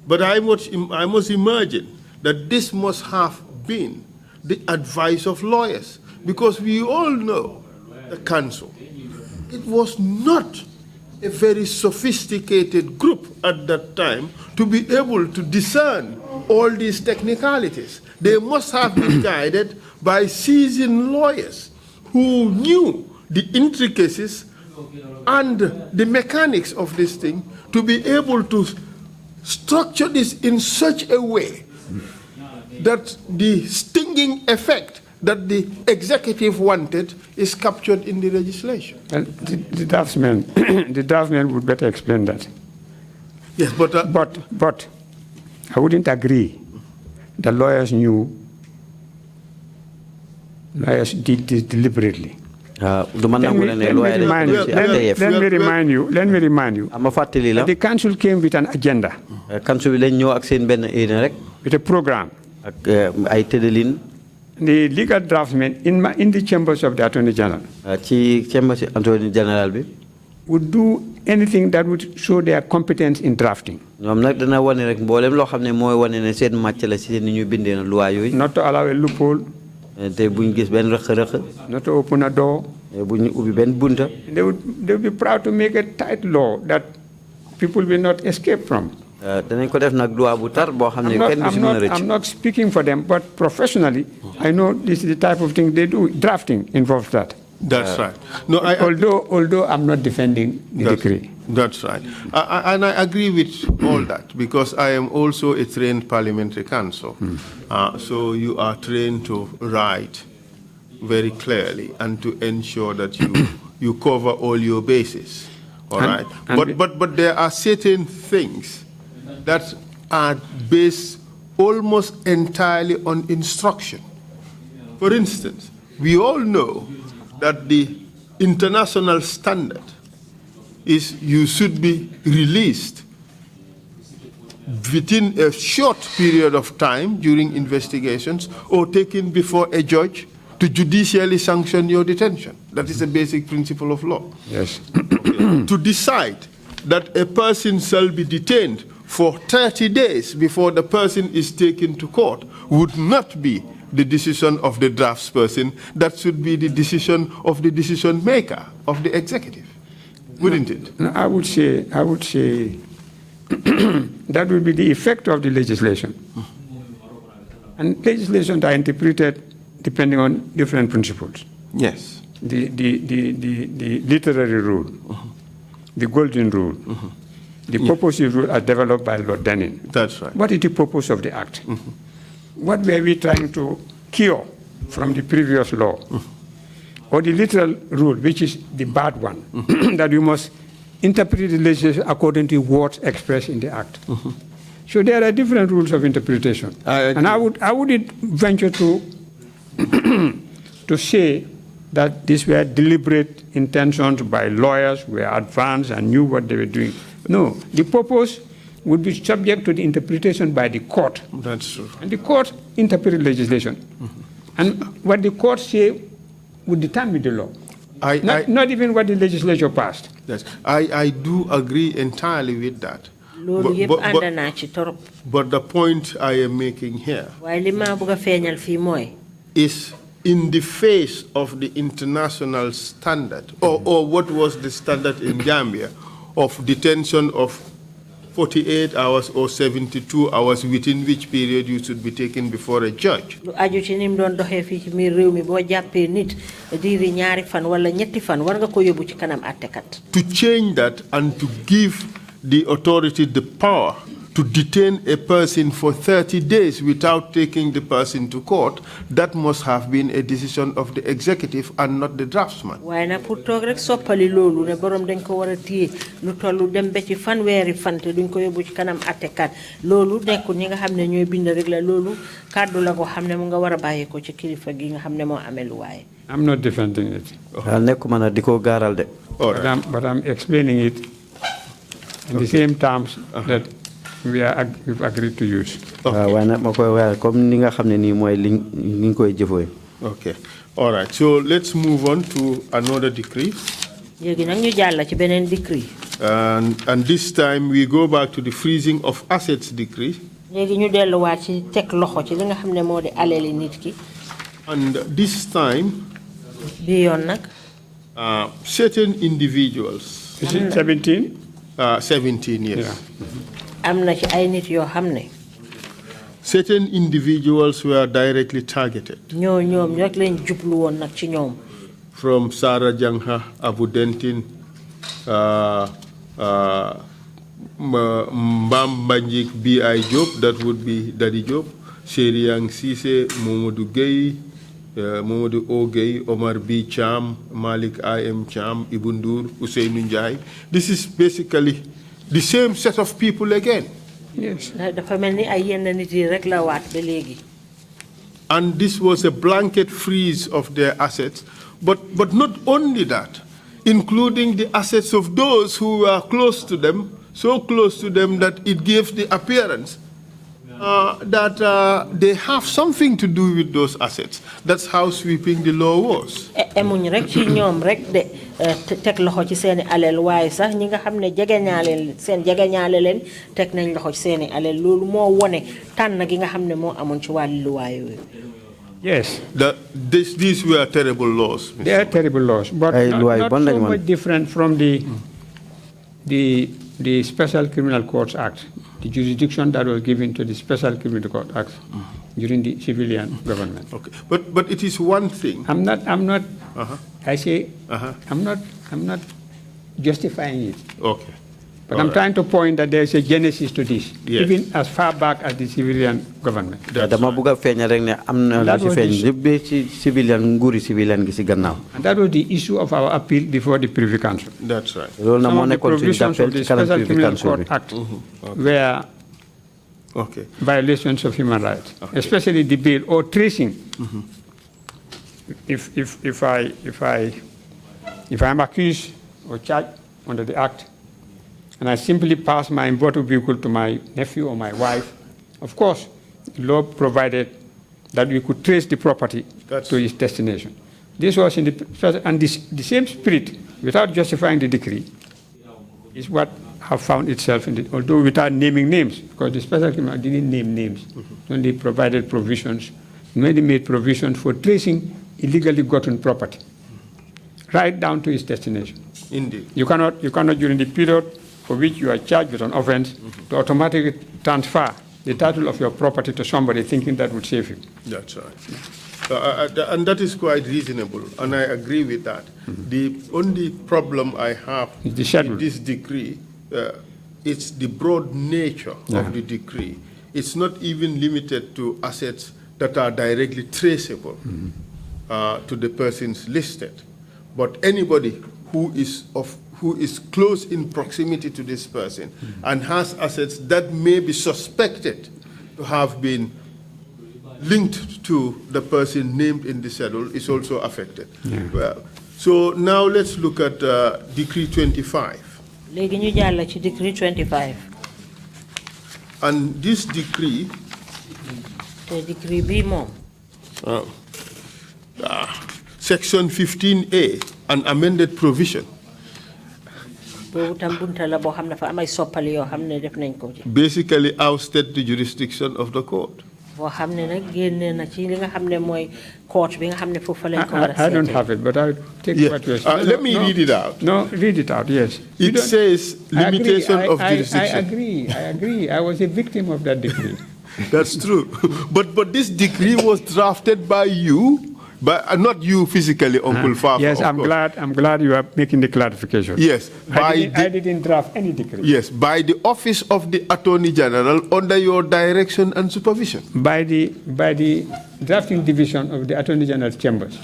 But I must imagine that this must have been the advice of lawyers, because we all know the council. It was not a very sophisticated group at that time to be able to discern all these technicalities. They must have been guided by seasoned lawyers who knew the intricacies and the mechanics of this thing to be able to structure this in such a way that the stinging effect that the executive wanted is captured in the legislation. Well, the draftsman would better explain that. Yes, but I wouldn't agree. The lawyers did this deliberately. Let me remind you. The council came with an agenda. With a program. The legal draftsmen in the chambers of the Attorney General would do anything that would show their competence in drafting. Not to allow a loophole, not to open a door. They would be proud to make a tight law that people will not escape from. I'm not speaking for them, but professionally, I know this is the type of thing they do. Drafting involves that. That's right. No, although I'm not defending the decree. That's right. And I agree with all that, because I am also a trained parliamentary counsel. So you are trained to write very clearly and to ensure that you cover all your bases. All right. But there are certain things that are based almost entirely on instruction. For instance, we all know that the international standard is you should be released within a short period of time during investigations or taken before a judge to judicially sanction your detention. That is a basic principle of law. Yes. Okay. To decide that a person shall be detained for 30 days before the person is taken to court would not be the decision of the draftsperson. That should be the decision of the decision maker of the executive, wouldn't it? No, I would say that would be the effect of the legislation. And legislations are interpreted depending on different principles. Yes. The literary rule, the golden rule, the purposive rule are developed by Lord Denning. That's right. What is the purpose of the act? what were we trying to cure from the previous law? Or the literal rule, which is the bad one, that you must interpret the legislation according to words expressed in the act. So there are different rules of interpretation. And I wouldn't venture to to say that these were deliberate intentions by lawyers who were advanced and knew what they were doing. No, the purpose would be subject to the interpretation by the court. That's true. And the court interprets legislation. And what the court say would determine the law. Not even what the legislature passed. Yes, I do agree entirely with that. But the point I am making here is in the face of the international standard, or what was the standard in Gambia, of detention of 48 hours or 72 hours, within which period you should be taken before a judge. To change that and to give the authority the power to detain a person for 30 days without taking the person to court, that must have been a decision of the executive and not the draftsman. I'm not defending it. But I'm explaining it in the same terms that we've agreed to use. Okay. All right. So let's move on to another decree. And this time we go back to the freezing of assets decree. And this time, certain individuals. Is it 17? 17, yes. Yeah. Certain individuals were directly targeted. From Sarah Jangha, Abu Dentin, Mbambanjik B.I. Job, that would be Daddy Job, Sheriang Sise, Momodu Gay, Momodu O Gay, Omar B. Cham, Malik I.M. Cham, Ibundur, Hussein Njai. This is basically the same set of people again. Yes. And this was a blanket freeze of their assets, but not only that, including the assets of those who were close to them, so close to them that it gave the appearance that they have something to do with those assets. That's how sweeping the law was. Yes. These were terrible laws. They are terrible laws, but not so much different from the Special Criminal Courts Act, the jurisdiction that was given to the Special Criminal Court Act during the civilian government. Okay, but it is one thing. I'm not. I say I'm not justifying it. Okay. But I'm trying to point that there is a genesis to this, even as far back as the civilian government. That was the issue of our appeal before the Privy Council. That's right. Some of the provisions of the Special Criminal Court Act were violations of human rights, especially the bail or tracing. If I'm accused or charged under the Act, and I simply pass my motor vehicle to my nephew or my wife, of course, the law provided that we could trace the property to its destination. This was in the same spirit, without justifying the decree, is what have found itself in it, although without naming names, because the Special Criminal didn't name names, only provided provisions, made provisions for tracing illegally gotten property, right down to its destination. Indeed. You cannot during the period for which you are charged with an offense, to automatically transfer the title of your property to somebody thinking that would save you. That's right. And that is quite reasonable, and I agree with that. The only problem I have with this decree, it's the broad nature of the decree. it's not even limited to assets that are directly traceable to the persons listed, but anybody who is close in proximity to this person and has assets that may be suspected to have been linked to the person named in the schedule is also affected. Well, so now let's look at Decree 25. Decree 25. And this decree, Section 15A, an amended provision, basically ousted the jurisdiction of the court. I don't have it, but I'll take what you're saying. Let me read it out. No, read it out, yes. It says limitation of jurisdiction. I agree. I was a victim of that decree. That's true. But this decree was drafted by you, but not you physically, Uncle Fafa. Yes, I'm glad you are making the clarification. Yes. I didn't draft any decree. Yes, by the Office of the Attorney General under your direction and supervision. By the drafting division of the Attorney General's chambers.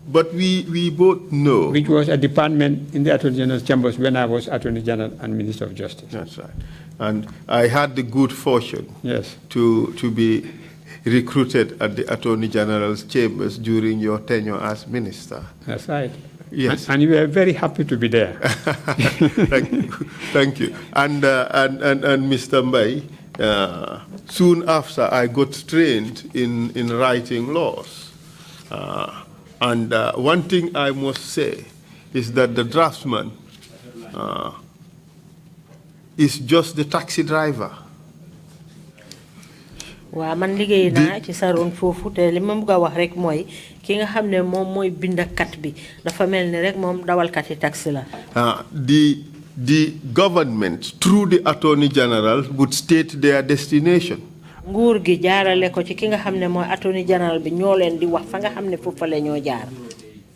But we both know. Which was a department in the Attorney General's chambers when I was Attorney General and Minister of Justice. That's right. And I had the good fortune to be recruited at the Attorney General's chambers during your tenure as minister. That's right. Yes. And you were very happy to be there. Thank you. And Mr. Mbai, soon after I got trained in writing laws. And one thing I must say is that the draftsman is just the taxi driver. Man liggéey naa ci saroon foofu te li ma bëgg a wax rek mooy ki nga xam ne moom mooy bindakat bi dafa mel ni rek moom dawalkati taxi la. The government through the Attorney General would state their destination. Nguur gi jaarale ko ci ki nga xam ne mooy Attorney General bi ñoo leen di wax fa nga xam ne foofu la ñoo jaar.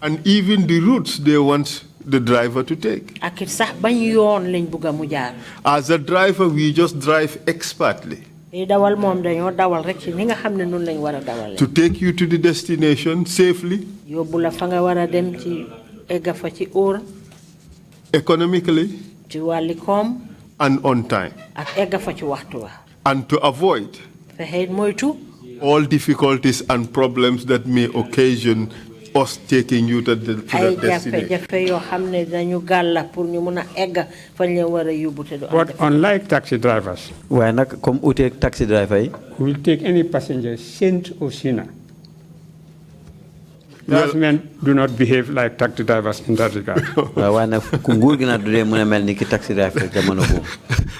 And even the routes they want the driver to take. Ak sax bañ yoon lañ bëgg mu jaar. As a driver, we just drive expertly. Dawal moom dañoo dawal rek ci ni nga xam ne noonu lañ war a dawale. To take you to the destination safely. Yóbbu la fa nga war a dem ci egga fa ci óor. Economically. Ci wàlli koom. And on time. Ak egga fa ci waxtu wa. And to avoid. Fexe moytu. All difficulties and problems that may occasion us taking you to the destination. But unlike taxi drivers, who will take any passenger, saint or sinner. Draftsmen do not behave like taxi drivers in that regard.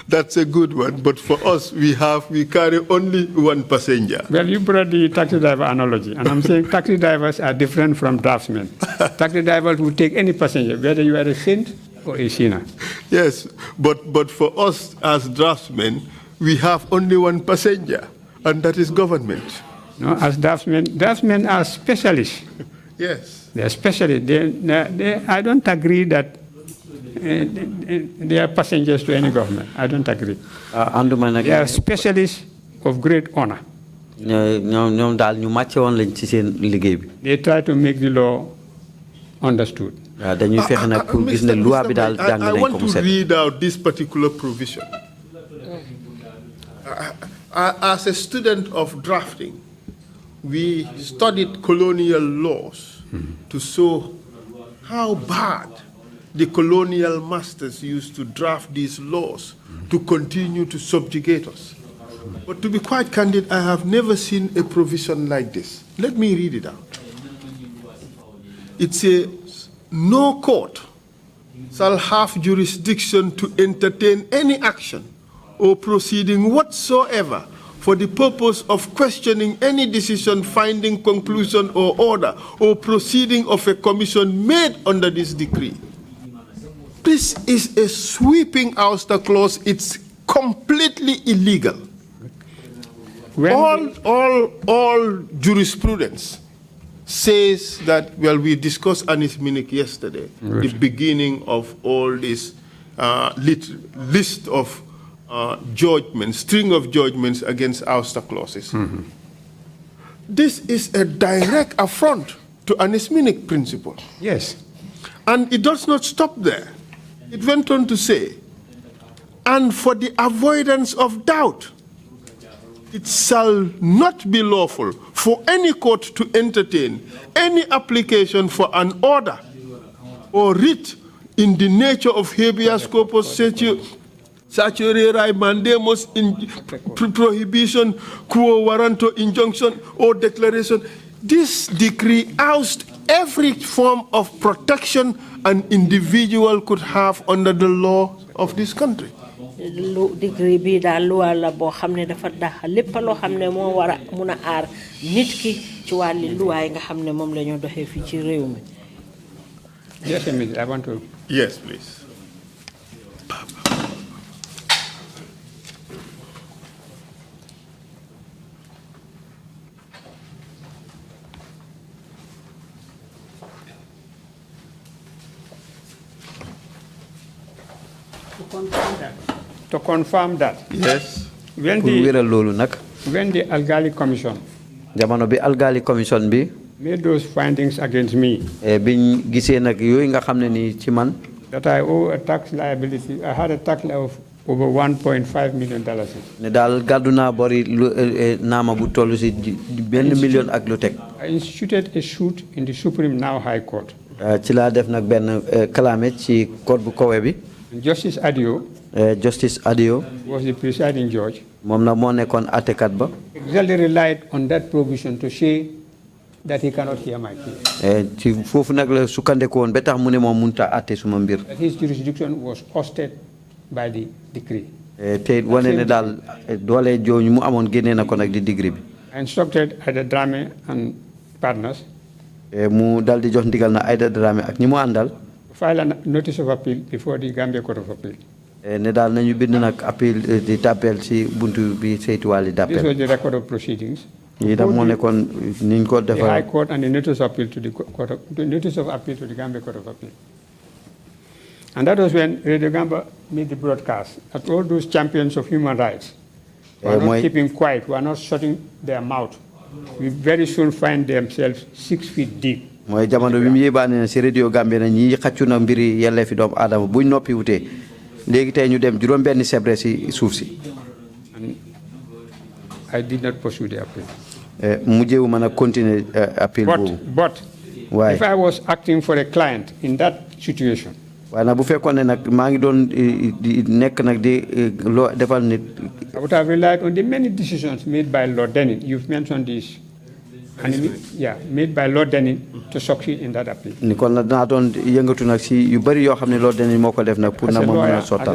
That's a good one, but for us, we carry only one passenger. Well, you brought the taxi driver analogy, and I'm saying taxi drivers are different from draftsmen. Taxi drivers will take any passenger, whether you are a saint or a sinner. Yes, but for us as draftsmen, we have only one passenger, and that is government. No, as draftsmen are specialists. Yes. They are specialists. I don't agree that they are passengers to any government. I don't agree. They are specialists of great honor. They try to make the law understood. I want to read out this particular provision. As a student of drafting, we studied colonial laws to show how bad the colonial masters used to draft these laws to continue to subjugate us. But to be quite candid, I have never seen a provision like this. Let me read it out. It says, no court shall have jurisdiction to entertain any action or proceeding whatsoever for the purpose of questioning any decision, finding, conclusion, or order, or proceeding of a commission made under this decree. This is a sweeping ouster clause. It's completely illegal. All jurisprudence says that, well, we discussed Anis Minik yesterday, the beginning of all this list of string of judgments against ouster clauses. This is a direct affront to an Isminic principle. Yes. And it does not stop there. It went on to say, and for the avoidance of doubt, it shall not be lawful for any court to entertain any application for an order or writ in the nature of habeas corpus certiorari mandamus in prohibition, quo warranto, injunction, or declaration. This decree ousts every form of protection an individual could have under the law of this country. Degree bi daal loi la boo xam ne dafa dax lépp loo xam ne moo war a mun a aar nit ki ci wàlli loi yi nga xam ne moom la ñu doxee fii ci réew mi. Just a minute, I want to. Yes, please. To confirm that. Yes. When the Algali Commission made those findings against me, that I owe a tax liability, I had a tax liability of over $1.5 million. I instituted a suit in the Supreme now High Court. Justice Adio was the presiding judge. Exactly relied on that provision to say that he cannot hear my case. That his jurisdiction was ousted by the decree. I instructed Aida Drame and partners file a notice of appeal before the Gambia Court of Appeal. This was the record of proceedings. The High Court and the notice of appeal to the Gambia Court of Appeal. And that was when Radio Gambia made the broadcast that all those champions of human rights were not keeping quiet, were not shutting their mouth. We very soon find themselves 6 feet deep. And I did not pursue the appeal. But if I was acting for a client in that situation, I would have relied on the many decisions made by Lord Denning. You've mentioned this. Made by Lord Denning to succeed in that appeal. As a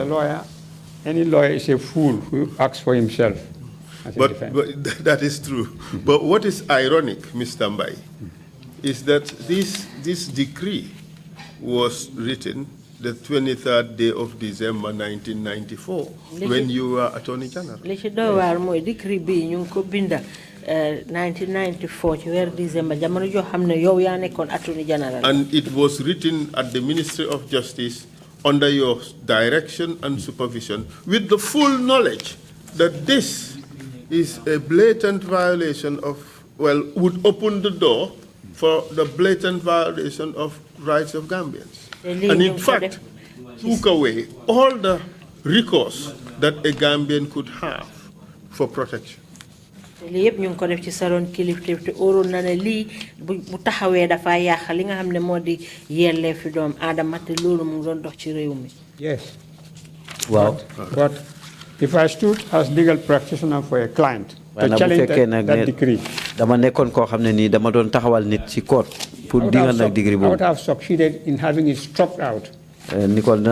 lawyer, any lawyer is a fool who acts for himself. But that is true. But what is ironic, Mr. Mbai, is that this decree was written the 23rd day of December 1994, when you were Attorney General. 1994 December jamono jo xamne yow ya nekkon Attorney General. And it was written at the Ministry of Justice under your direction and supervision with the full knowledge that this is a blatant violation of, would open the door for the blatant violation of rights of Gambians. And in fact, took away all the recourse that a Gambian could have for protection. Liep ñu ko def ci salon kilifteef te oroon na ne lii bu taxawee dafa yàq li nga xam ne moo di yelleefi doom aadama te loolu mu doon dox ci réew mi. Yes. Wow. But if I stood as legal practitioner for a client to challenge that decree, I would have succeeded in having it struck out, relying on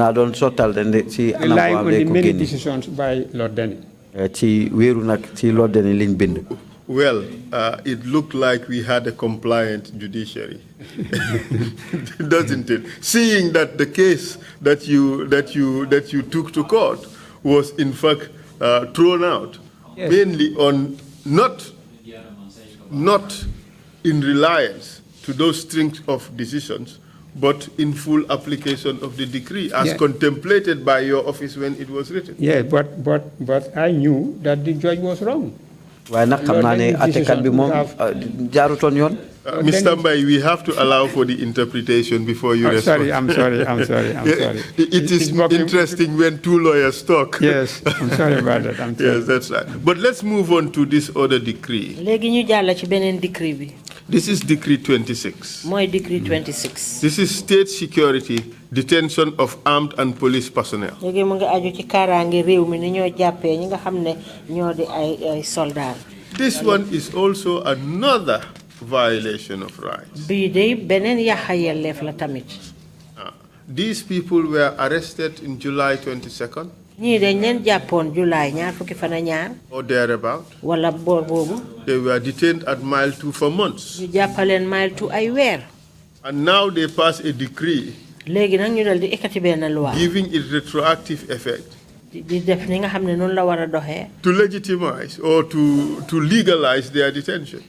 the many decisions by Lord Denning. Well, it looked like we had a compliant judiciary, doesn't it? Seeing that the case that you took to court was in fact thrown out, yes, mainly on not in reliance to those strings of decisions, but in full application of the decree as contemplated by your office when it was written. Yes, but I knew that the judge was wrong. Mr. Mbai, we have to allow for the interpretation before you respond. I'm sorry. It is interesting when two lawyers talk. Yes, I'm sorry about that. Yes, that's right. But let's move on to this other decree. This is Decree 26. Decree 26. This is state security, detention of armed and police personnel. This one is also another violation of rights. These people were arrested in July 22nd. Or thereabout. They were detained at mile 2 for months. And now they pass a decree giving it retroactive effect to legitimize or to legalize their detention.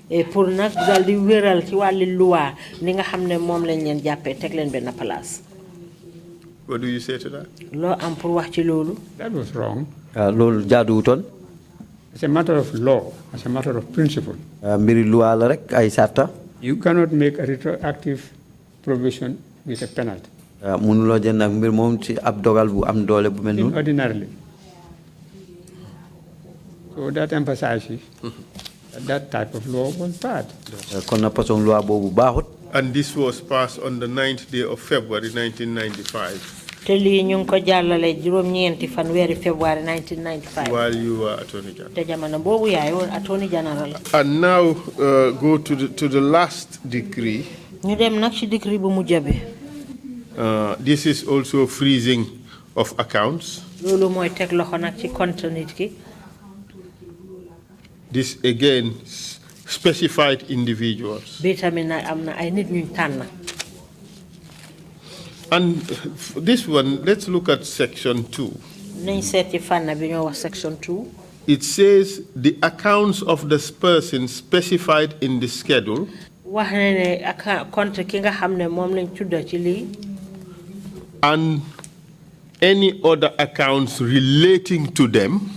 What do you say to that? That was wrong. It's a matter of law. It's a matter of principle. You cannot make a retroactive provision with a penalty. Ordinarily. So that emphasizes that type of law was bad. And this was passed on the 9th day of February 1995. While you were Attorney General. And now go to the last decree. This is also freezing of accounts. This again specified individuals. And this one, let's look at section 2. Section 2. It says the accounts of this person specified in the schedule and any other accounts relating to them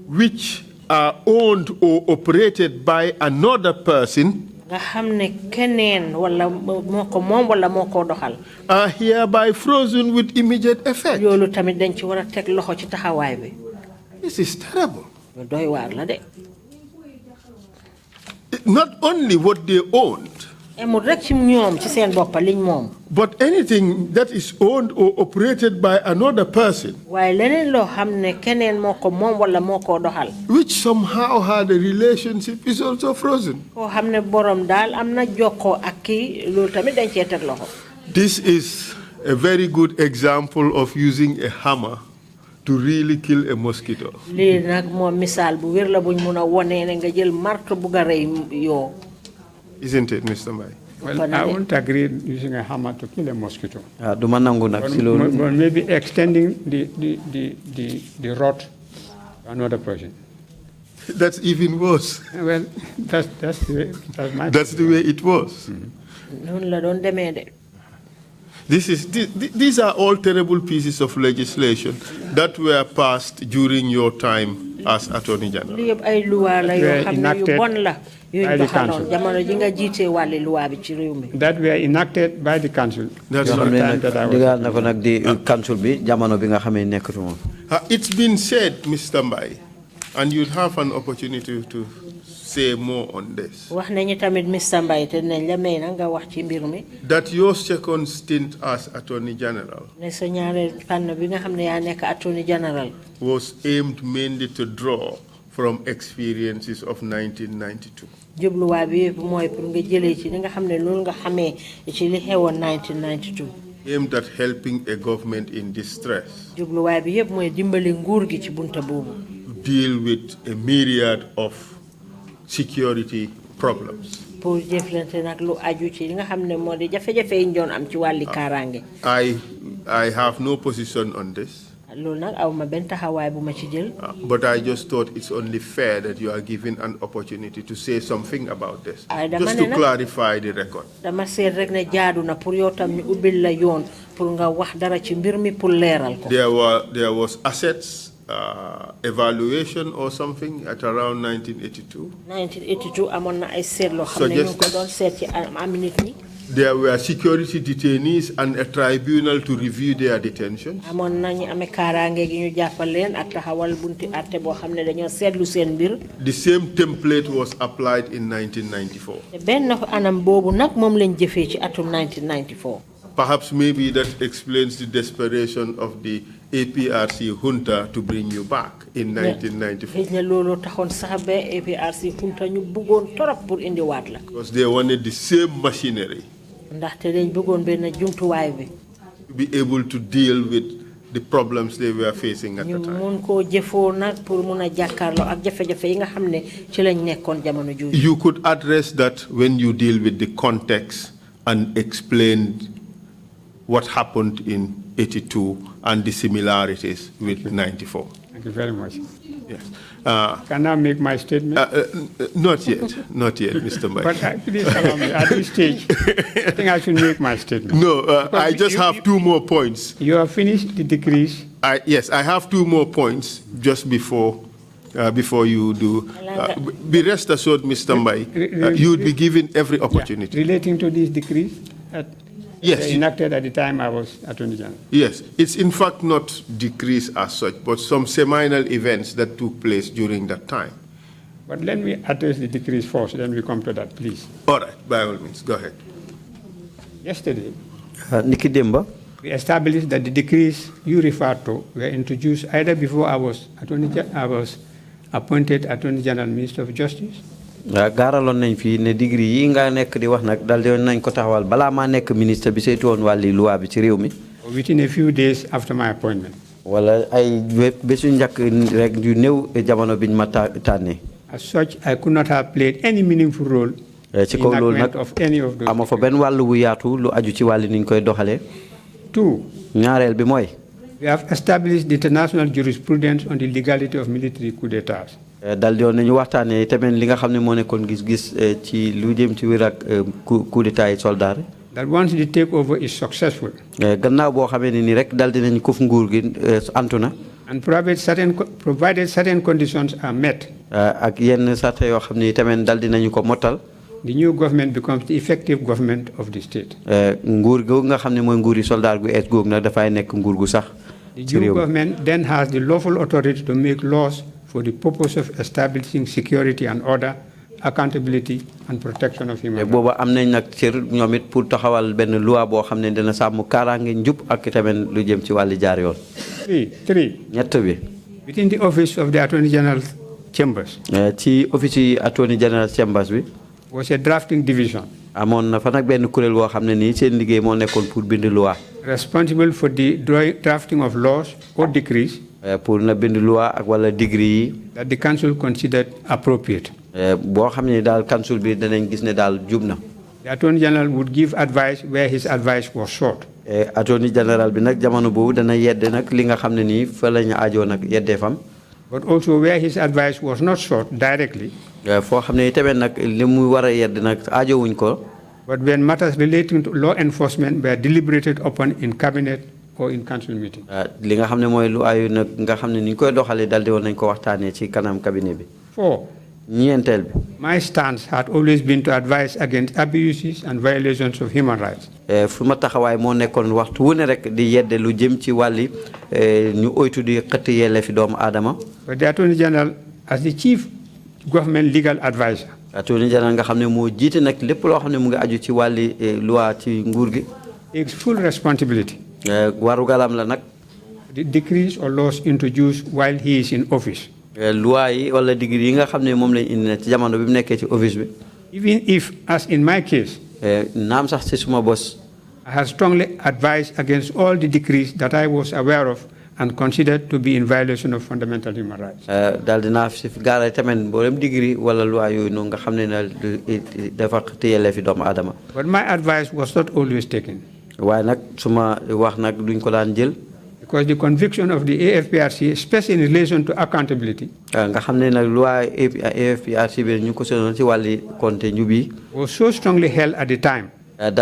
which are owned or operated by another person are hereby frozen with immediate effect. This is terrible. Not only what they owned, but anything that is owned or operated by another person, which somehow had a relationship, is also frozen. This is a very good example of using a hammer to really kill a mosquito. Isn't it, Mr. Mbai? Well, I won't agree using a hammer to kill a mosquito. But maybe extending the rod to another person. That's even worse. Well, that's the way it was. These are all terrible pieces of legislation that were passed during your time as Attorney General. That were enacted by the council. That's It's been said, Mr. Mbai, and you'd have an opportunity to say more on this, that your second stint as Attorney General was aimed mainly to draw from experiences of 1992. Aimed at helping a government in distress to deal with a myriad of security problems. I have no position on this. But I just thought it's only fair that you are given an opportunity to say something about this, just to clarify the record. There was assets evaluation or something at around 1982. 1982 There were security detainees and a tribunal to review their detentions. The same template was applied in 1994. Perhaps maybe that explains the desperation of the APRC junta to bring you back in 1994. Because they wanted the same machinery to be able to deal with the problems they were facing at the time. You could address that when you deal with the context and explain what happened in 82 and the similarities with 94. Thank you very much. Yes. Can I make my statement? Not yet, Mr. Mbai. But please allow me. At this stage, I think I should make my statement. No, I just have two more points. You have finished the decrees? Yes, I have two more points just before you do. Be rest assured, Mr. Mbai, you would be given every opportunity. Yeah. Relating to these decrees? Yes. Enacted at the time I was Attorney General. Yes. It's in fact not decrees as such, but some seminal events that took place during that time. But let me address the decrees first, then we come to that, please. All right, by all means, go ahead. Yesterday, we established that the decrees you referred to were introduced either before I was appointed Attorney General, Minister of Justice, gaaraloon nañ fi ne degré yi nga nekk di wax nag dal di nañ ko taxawal balaa maa nekk ministre bi saytu woon wàlli loi bi ci réew mi. Within a few days after my appointment. wala ay bésu njëkk rek yu néew jamono biñ ma tànnee. As such, I could not have played any meaningful role in the enactment of any of those. Ama fa benn wàllu bu yaatu lu aju ci wàlli niñ koy doxalee. Two. ñaareel bi mooy. We have established the international jurisprudence on the legality of military coup d'états. dal di woon nañu waxtaanee tamit li nga xam ne moo nekkoon gis-gis ci lu jëm ci wér ak coup d'état yi soldat. That once the takeover is successful. gannaaw boo xamee ne ni rek dal di nañu ko fu nguur gi antu na. And provided certain conditions are met. ak yenn sart yoo xam ne tamit dal di nañu ko mottal. The new government becomes the effective government of the state. nguur googu nga xam ne mooy nguuri soldat gu ees googu nag dafay nekk nguur gu sax. The new government then has the lawful authority to make laws for the purpose of establishing security and order, accountability and protection of human rights. booba am nañ nag cër ñoom it pour taxawal benn loi boo xam ne dina sàmm kaaraange njub ak tamit lu jëm ci wàlli jaar yoon. Three. ñett bi. Within the office of the Attorney General Chambers. ci office yi Attorney General Chambers bi. Was a drafting division. amoon na fa nag benn kuréel boo xam ne nii seen liggéey moo nekkoon pour bind loi. Responsible for the drafting of laws or decrees. pour na bind loi ak wala degree yi. That the council considered appropriate. boo xam ne daal council bi danañ gis ne daal jub na. The Attorney General would give advice where his advice was short. Attorney General bi nag jamono boobu dana yedde nag li nga xam ne nii fa la ñu aajoo nag yeddee fam. But also where his advice was not short directly. foo xam ne tamit nag li muy war a yedd nag aajowuñ ko. But when matters relating to law enforcement were deliberated upon in cabinet or in council meeting. li nga xam ne mooy lu ayu nag nga xam ne ni ñu koy doxalee dal di woon nañ ko waxtaanee ci kanam cabinet bi. 4. ñeenteel bi. My stance had always been to advise against abuses and violations of human rights. fu ma taxawaay moo nekkoon waxtu wu ne rek di yedde lu jëm ci wàlli ñu oytu di xëtt yelleefi doomu aadama. But the Attorney General, as the chief government legal advisor. Attorney General nga xam ne moo jiite nag lépp loo xam ne mu ngi aju ci wàlli loi ci nguur gi. Takes full responsibility. warugalam la nag. The decrees or laws introduced while he is in office. loi yi wala degré yi nga xam ne moom lañ indi na ci jamono bi mu nekkee ci office bi. Even if, as in my case. naam sax ci suma bos. I have strongly advised against all the decrees that I was aware of and considered to be in violation of fundamental human rights. daal dinaa fi gaara tamit mboolem degré wala loi yooyu noonu nga xam ne na dafa téyelee fi doomu aadama. But my advice was not always taken. waaye nag suma wax nag duñ ko daan jël. The Because the conviction of the AFPRC, especially in relation to accountability, was so strongly held at the time that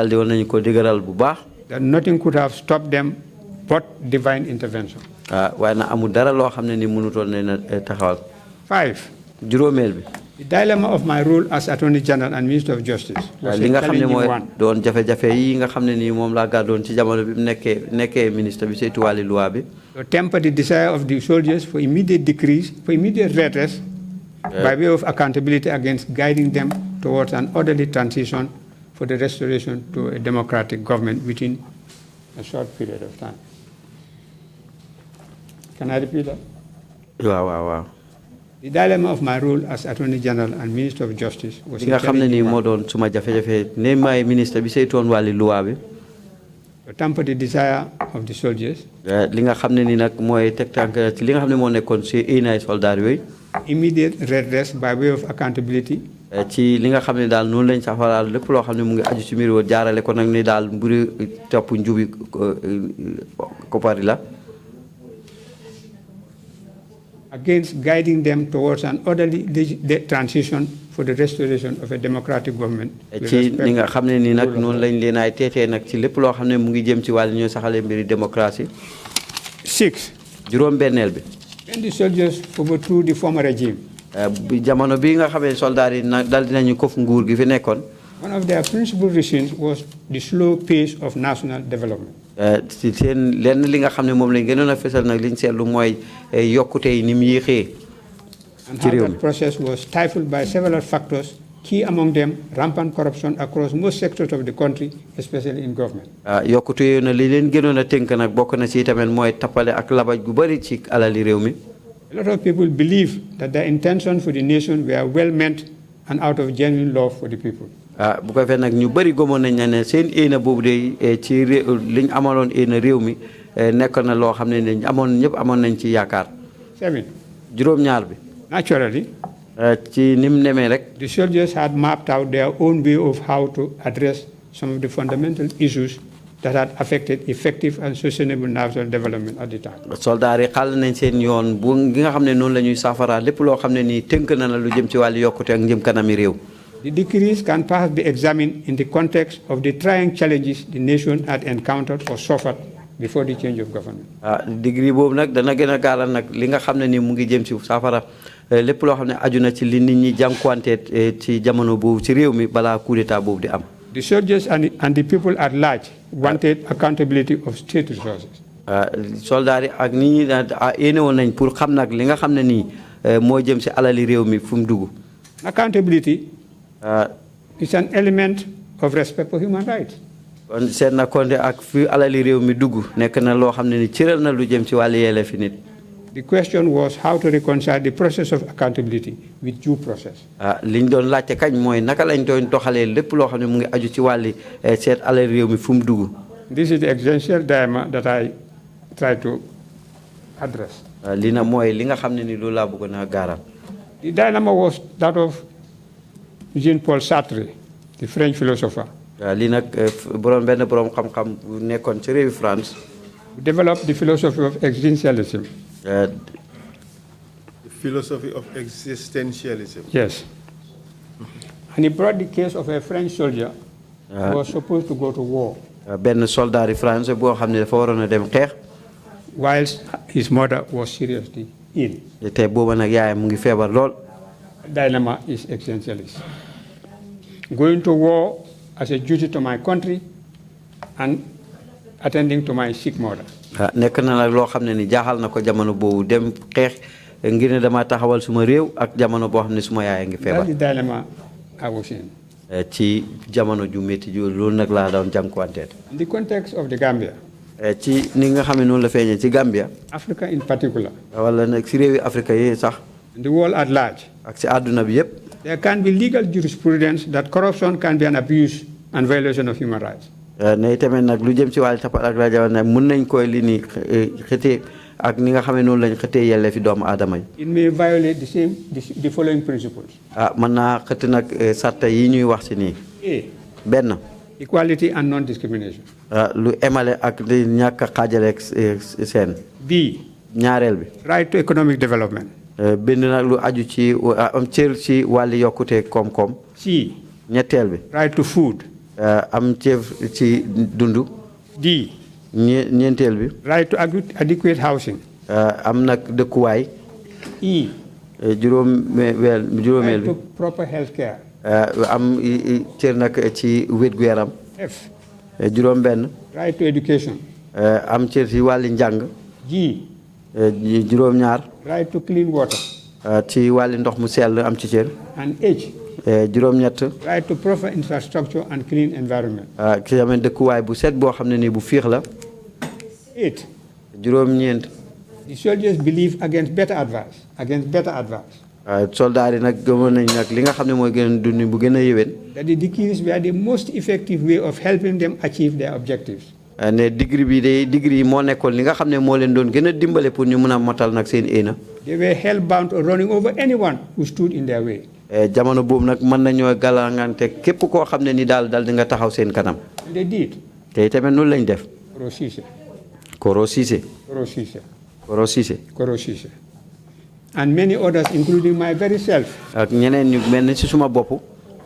nothing could have stopped them but divine intervention. 5. The dilemma of my role as Attorney General and Minister of Justice was a challenging one. To temper the desire of the soldiers for immediate decrease, for immediate redress, by way of accountability against guiding them towards an orderly transition for the restoration to a democratic government within a short period of time. Can I repeat that? Wow. The dilemma of my role as Attorney General and Minister of Justice was a challenging one. To temper the desire of the soldiers, immediate redress by way of accountability, against guiding them towards an orderly transition for the restoration of a democratic government. 6. When the soldiers overthrew the former regime, one of their principal reasons was the slow pace of national development. And how that process was stifled by several factors, key among them rampant corruption across most sectors of the country, especially in government. A lot of people believe that their intentions for the nation were well meant and out of genuine love for the people. 7. Naturally, the soldiers had mapped out their own way of how to address some of the fundamental issues that had affected effective and sustainable national development at the time. The decrees can perhaps be examined in the context of the trying challenges the nation had encountered or suffered before the change of government. The soldiers and the people at large wanted accountability of state resources. Accountability is an element of respect for human rights. The question was how to reconcile the process of accountability with due process. This is the existential dilemma that I try to address. The dilemma was that of Jean-Paul Sartre, the French philosopher, who developed the philosophy of existentialism. The philosophy of existentialism. Yes. And he brought the case of a French soldier who was supposed to go to war, whilst his mother was seriously ill. Dilemma is existentialist. Going to war as a duty to my country and attending to my sick mother. That's the dilemma I was in. In the context of the Gambia, Africa in particular, and the world at large, there can be legal jurisprudence that corruption can be an abuse and violation of human rights. It may violate the following principles. A. Equality and non-discrimination. Lu emale ak li ñàkk xaajale seen. B. ñaareel bi. Right to economic development. bind nag lu aju ci am cër ci wàlli yokkute koom-koom. C. ñetteel bi. Right to food. am cër ci dundu. D. ñeenteel bi. Right to adequate housing. am nag dëkkuwaay. E. juróomeel Right bi. to proper health care. am cër nag ci wér-gu-yaram. F. juróom benn. Right to education. am cër ci wàlli njàng. G. juróom ñaar. Right to clean water. ci wàlli ndox mu sell am ci cër. And H. juróom ñett. Right to proper infrastructure and clean environment. ki amee dëkkuwaay bu set boo xam ne nii bu fiix la. 8. juróom ñeent. The soldiers believe against better advice. Soldaar yi nag gëmoon nañ nag li nga xam ne mooy gën a dund bu gën a yéwén. That the degrees were the most effective way of helping them achieve their objectives. ne degré yi moo nekkoon li nga xam ne moo leen doon gën a dimbale pour ñu mën a motal nag seen éena. They were hell-bound or running over anyone who stood in their way. jamono boobu nag mën nañoo galangante képp koo xam ne ni daal di nga taxaw seen kanam. And they did. te tamit noonu lañ def. Koro Cissé. And many others, including my very self. ak ñeneen ñu mel ni si suma bopp.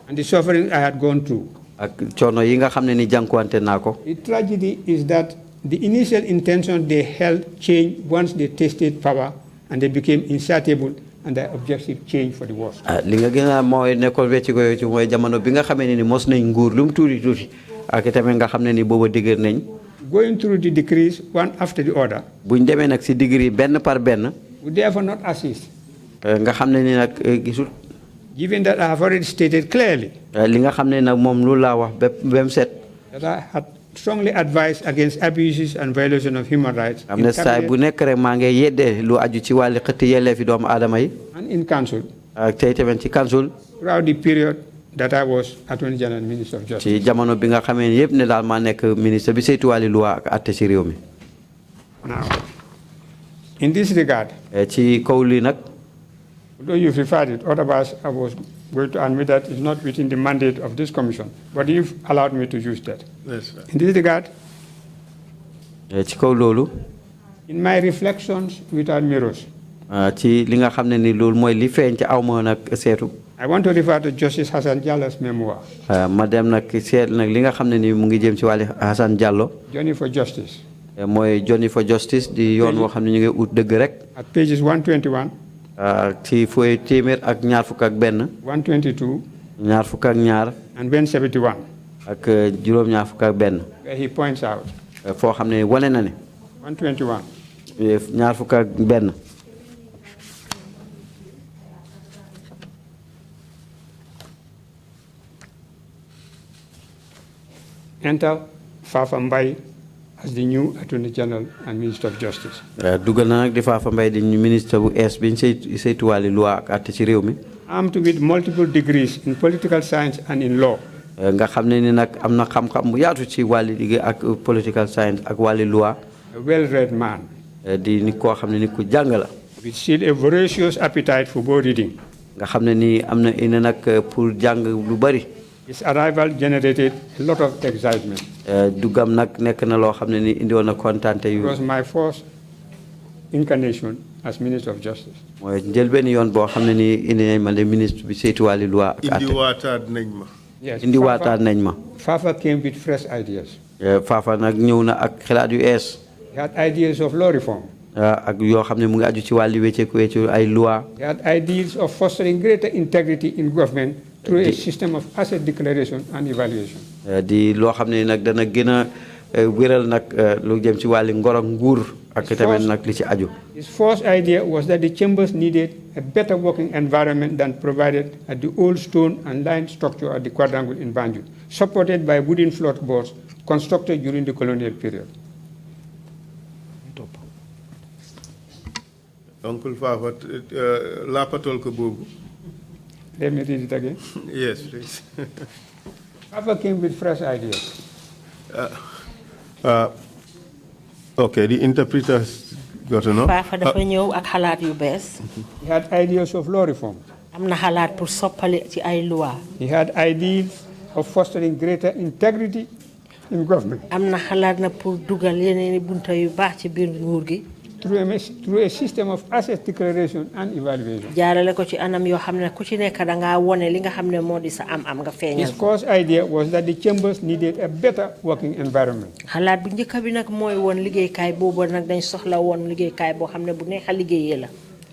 And the suffering I had gone through. ak coono yi nga xam ne ni jànkuwante naa ko. The tragedy is that the initial intention they held changed once they tasted power and they became insatiable and their objective changed for the worse. li nga gën a mooy nekkoon wecci ko ci mooy jamono bi nga xamee ne ni mos nañ nguur lu mu tuuti ak tamit nga xam ne ni booba dëgër nañ. Going through the decrees one after the other. buñ demee nag si degré benn par benn. Would therefore not assist. nga xam ne ni nag gisul. Given that I have already stated clearly. li nga xam ne nag moom lu laa wax ba mu set. That I had strongly advised against abuses and violation of human rights. am na saay bu nekk rek maa ngi yeddee lu aju ci wàllu xëtt yelleefi doomu aadama yi. And in council. ak tey tamit ci council. Throughout the period that I was Attorney General and Minister of Justice. ci jamono bi nga xamee ne yëpp ne daal maa nekk ministre bi saytu wàllu loi ak àtte ci réew mi. Now, in this regard. ci kaw lii nag. Although you've referred it, otherwise I was going to admit that it's not within the mandate of this commission. But you've allowed me to use that. Yes, in this regard, ci kaw loolu. in my reflections without mirrors, ci li nga xam ne ni loolu mooy li feeñ ci aw ma nag seetu. I want to refer to Justice Hassan Diallo's memoir. ma dem nag seet nag li nga xam ne ni mu ngi jëm ci wàllu Hassan Diallo. Journey for Justice. mooy Journey for Justice di yoon woo xam ne ñu ngi ut dëgg rek. At pages 121. ci fooy téeméer ak ñaar fukk ak benn. 122. ñaar fukk ak ñaar. and 171. ak juróom ñaar fukk ak benn. where he points out. foo xam ne wane na ne. 121. ñaar fukk ak benn. Enter Fafa Mbai as the new Attorney General and Minister of Justice. dugal na nag di Fafa Mbai di ministre bu ees bi ñu saytuwaale loi ak àtte ci réew mi. Armed with multiple degrees in political science and in law. nga xam ne ni nag am na xam-xam bu yaatu ci wàlli liggéey ak political science ak wàlli loi. A well-read man. di nit koo xam ne nit ku jàng la. With still a voracious appetite for board reading. nga xam ne ni am na ina nag pour jàng lu bari. His arrival generated a lot of excitement. dugam nag nekk na loo xam ne ni indi woon na kontaante yu. It was my first incarnation as Minister of Justice. mooy njëlbeen yoon boo xam ne ni indi nañ ma le ministre bi saytuwaale loi ak àtte. indiwaataat nañ ma. Yes, indiwaataat nañ ma. Fafa came with fresh ideas. Fafa nag ñëw na ak xalaat yu ees. He had ideas of law reform. ak yoo xam ne mu ngi aju ci wàllu wecceeku ay loi. He had ideas of fostering greater integrity in government through a system of asset declaration and evaluation. di loo xam ne nag dana gën a wéral nag lu jëm ci wàllu ngor ak nguur ak tamit nag li ci aju. His first idea was that the chambers needed a better working environment than provided at the old stone and line structure at the quadrangle in Banjul, supported by wooden floorboards constructed during the colonial period. Uncle Fafa, lapatol ko bobu. Let me read it again. Yes, please. Fafa came with fresh ideas. Okay, the interpreters got to know. Fafa dafa ñëw ak xalaat yu bees. He had ideas of law reform. am na xalaat pour soppali ci ay loi. He had ideas of fostering greater integrity in government. am na xalaat na pour dugal yeneen bunta yu baax ci biir nguur gi. Through a system of asset declaration and evaluation. jaarale ko ci anam yoo xam ne ku ci nekk da ngaa wone li nga xam ne moo di sa am nga feeñal. His cause idea was that the chambers needed a better working environment. xalaat bu njëkk bi nag mooy woon liggéeykaay boobu nag dañ soxla woon liggéeykaay boo xam ne bu neex a liggéeyee la.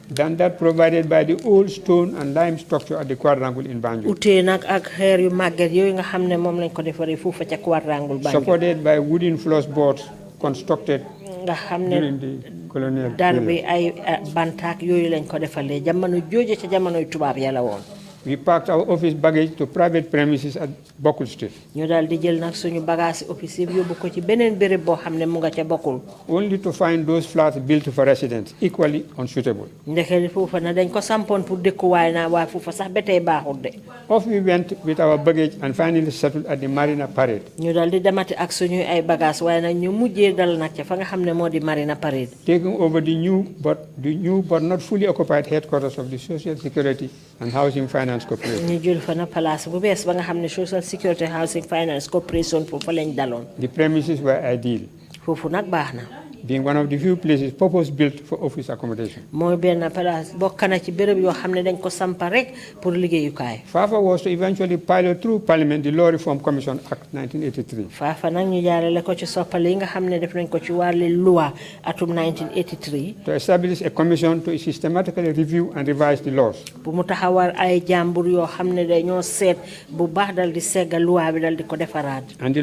Than that provided by the old stone and lime structure at the quadrangle in Banjul. utee nag ak xeer yu màgget yooyu nga xam ne moom lañ ko defaree foofa ca quadrangle Banjul. Supported by wooden floorboards constructed nga xam ne during the colonial dar bi period. ay bantaak yooyu lañ ko defalee jamono jooju ca jamonoy tubaab yàlla woon. We packed our office baggage to private premises at Bokul Street. ñu daal di jël nag suñu bagage office yëpp yóbbu ko ci beneen béréb boo xam ne mu nga ca bokkul. Only to find those flats built for residents equally unsuitable. ndeke foofa na dañ ko sampoon pour dëkkuwaay naa waaye foofa sax ba tey baaxul de. Off we went with our baggage and finally settled at the Marina Parade. ñu daal di demati ak suñuy ay bagage waaye nag ñu mujjee dal nag ca fa nga xam ne moo di Marina Parade. Taking over the new but not fully occupied headquarters of the Social Security and Housing Finance Corporation. ñu jël fa na place bu bees ba nga xam ne Social Security Housing Finance Corporation foofu lañ daloon. The premises were ideal, foofu nag baax na. being one of the few places purpose-built for office accommodation. mooy benn place bokk na ci béréb yoo xam ne dañ ko sampa rek pour liggéeyukaay. Fafa was to eventually pilot through Parliament the Law Reform Commission Act 1983. Fafa nag ñu jaarale ko ci soppale yi nga xam ne def nañ ko ci wàllu loi atum 1983. To establish a commission to systematically review and revise the laws. bu mu taxawal ay jàmbur yoo xam ne dañoo seet bu baax dal di segga loi bi dal di ko defaraat. And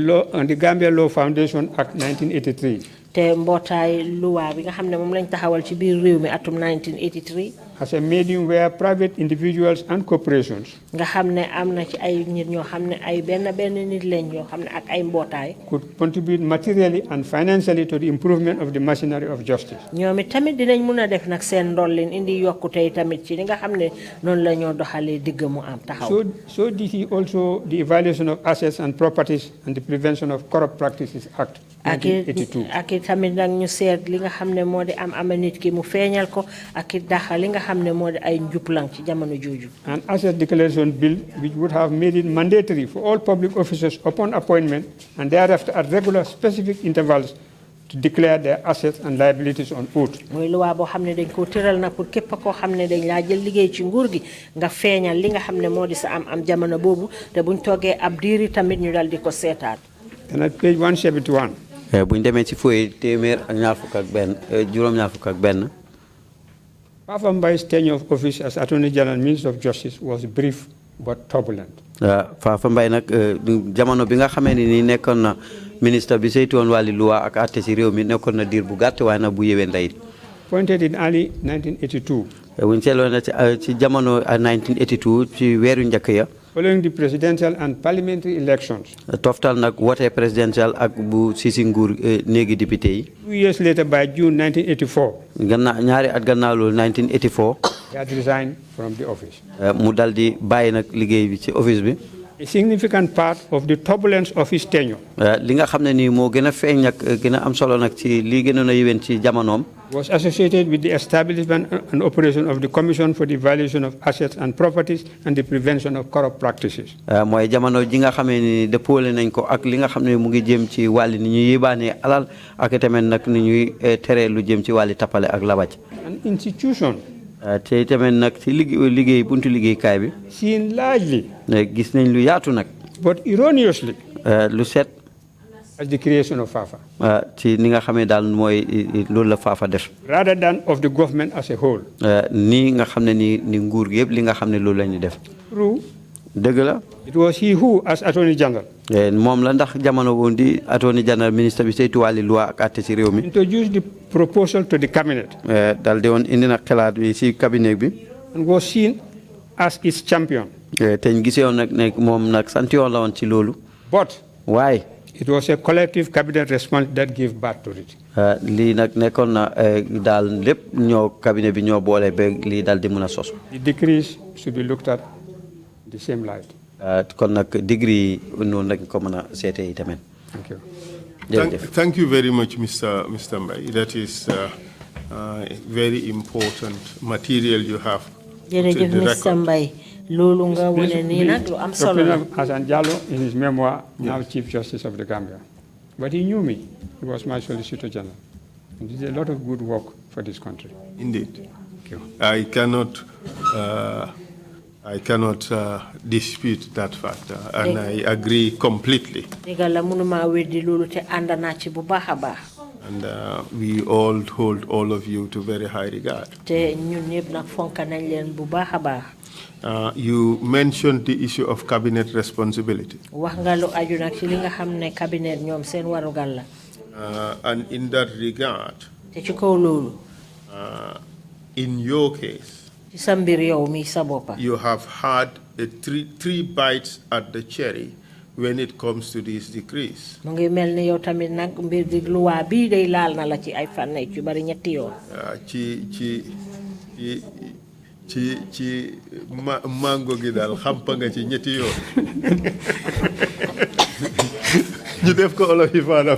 the Gambia Law Foundation Act 1983. te mbootaay loi bi nga xam ne moom lañ taxawal ci biir réew mi atum 1983. As a medium where private individuals and corporations nga xam ne am na ci ay nit ñoo xam ne ay benn nit lañ yoo xam ne ak ay mbootaay. could contribute materially and financially to the improvement of the machinery of justice. ñoom it tamit dinañ mun a def nag seen ndollin indi yokkute yi tamit ci li nga xam ne noonu la ñoo doxalee digg mu am taxaw. So did he also the evaluation of assets and properties and the Prevention of Corrupt Practices Act 1982. ak tamit nag ñu seet li nga xam ne moo di am nit ki mu feeñal ko ak daxa li nga xam ne moo di ay njublang ci jamono jooju. An asset declaration bill which would have made it mandatory for all public officers upon appointment and thereafter at regular specific intervals to declare their assets and liabilities on oath. mooy loi boo xam ne dañ koo tëral na pour képp koo xam ne dañ laa jël liggéey ci nguur gi nga feeñal li nga xam ne moo di sa am jamono boobu te buñ toogee ab diiri tamit ñu dal di ko seetaat. And at page 171. buñ demee ci fooy téeméer ak ñaar fukk ak benn juróom-ñaar fukk ak benn. Fafa Mbai's tenure of office as Attorney General and Minister of Justice was brief but turbulent. Fafa Mbai nag jamono bi nga xamee ni nekkoon na ministre bi saytu woon wàllu loi ak àtte ci réew mi nekkoon na diir bu gàtt waaye nag bu yewee ndey. Appointed in early 1982. buñ seetloo na ci jamono 1982 ci weeru njëkk ya. Following the presidential and parliamentary elections. Toftal nag wote presidential ak bu sisi nguur néegi député yi. 2 years later by June 1984. gannaaw ñaari at gannaaw loolu 1984. he had resigned from the office. mu dal di bàyyi nag liggéey bi ci office bi. A significant part of the turbulence of his tenure. li nga xam ne nii moo gën a feeñ nag gën a am solo nag ci lii gënoon a yéwén ci jamonoom. was associated with the establishment and operation of the Commission for the Evaluation of Assets and Properties and the Prevention of Corrupt Practices. mooy jamono ji nga xamee ni dëppoole nañ ko ak li nga xam ne mu ngi jëm ci wàlli ni ñuy yébaanee alal ak tamit nag ni ñuy tere lu jëm ci wàlli tappale ak labaj. An institution. te tamit nag ci liggéey buntu liggéeykaay bi. seen largely. gis nañ lu yaatu nag. but erroneously. lu set. as the creation of Fafa. ci ni nga xamee daal mooy loolu la Fafa def. rather than of the government as a whole. nii nga xam ne ni nguur gi yëpp li nga xam ne loolu la ñu def. true. dëgg la. it was he who as Attorney General. moom la ndax jamono woon di Attorney General ministre bi saytu wàlli loi ak àtte ci réew mi. introduced the proposal to the cabinet. daal di woon indi nag xalaat bi ci cabinet bi. and was seen as its champion. te ñu gisee woon nag ne moom nag sant yoon la woon ci loolu. but. waaye. it was a collective cabinet response that gave birth to it. lii nag nekkoon na daal lépp ñoo cabinet bi ñoo boole ba lii daal di mën a sos. the decrees should be looked at the same light. kon nag degree noonu lañ ko mën a seetee tamit. Thank you. Thank you very much, Mr. Mbai. That is very important material you have. jërëjëf Mr. Mbai loolu nga wone nii nag lu am solo la. Hassan Jallow, in his memoir, now Chief Justice of the Gambia. But he knew me. He was my Solicitor General. He did a lot of good work for this country. Indeed. Thank you. I cannot dispute that fact, and I agree completely. And we all hold all of you to very high regard. You mentioned the issue of cabinet responsibility. And in that regard, in your case, you have had the three bites at the cherry when it comes to these decrees. Mango gi dal xampa nga ci ñetti yoon ñu def ko olof yi faana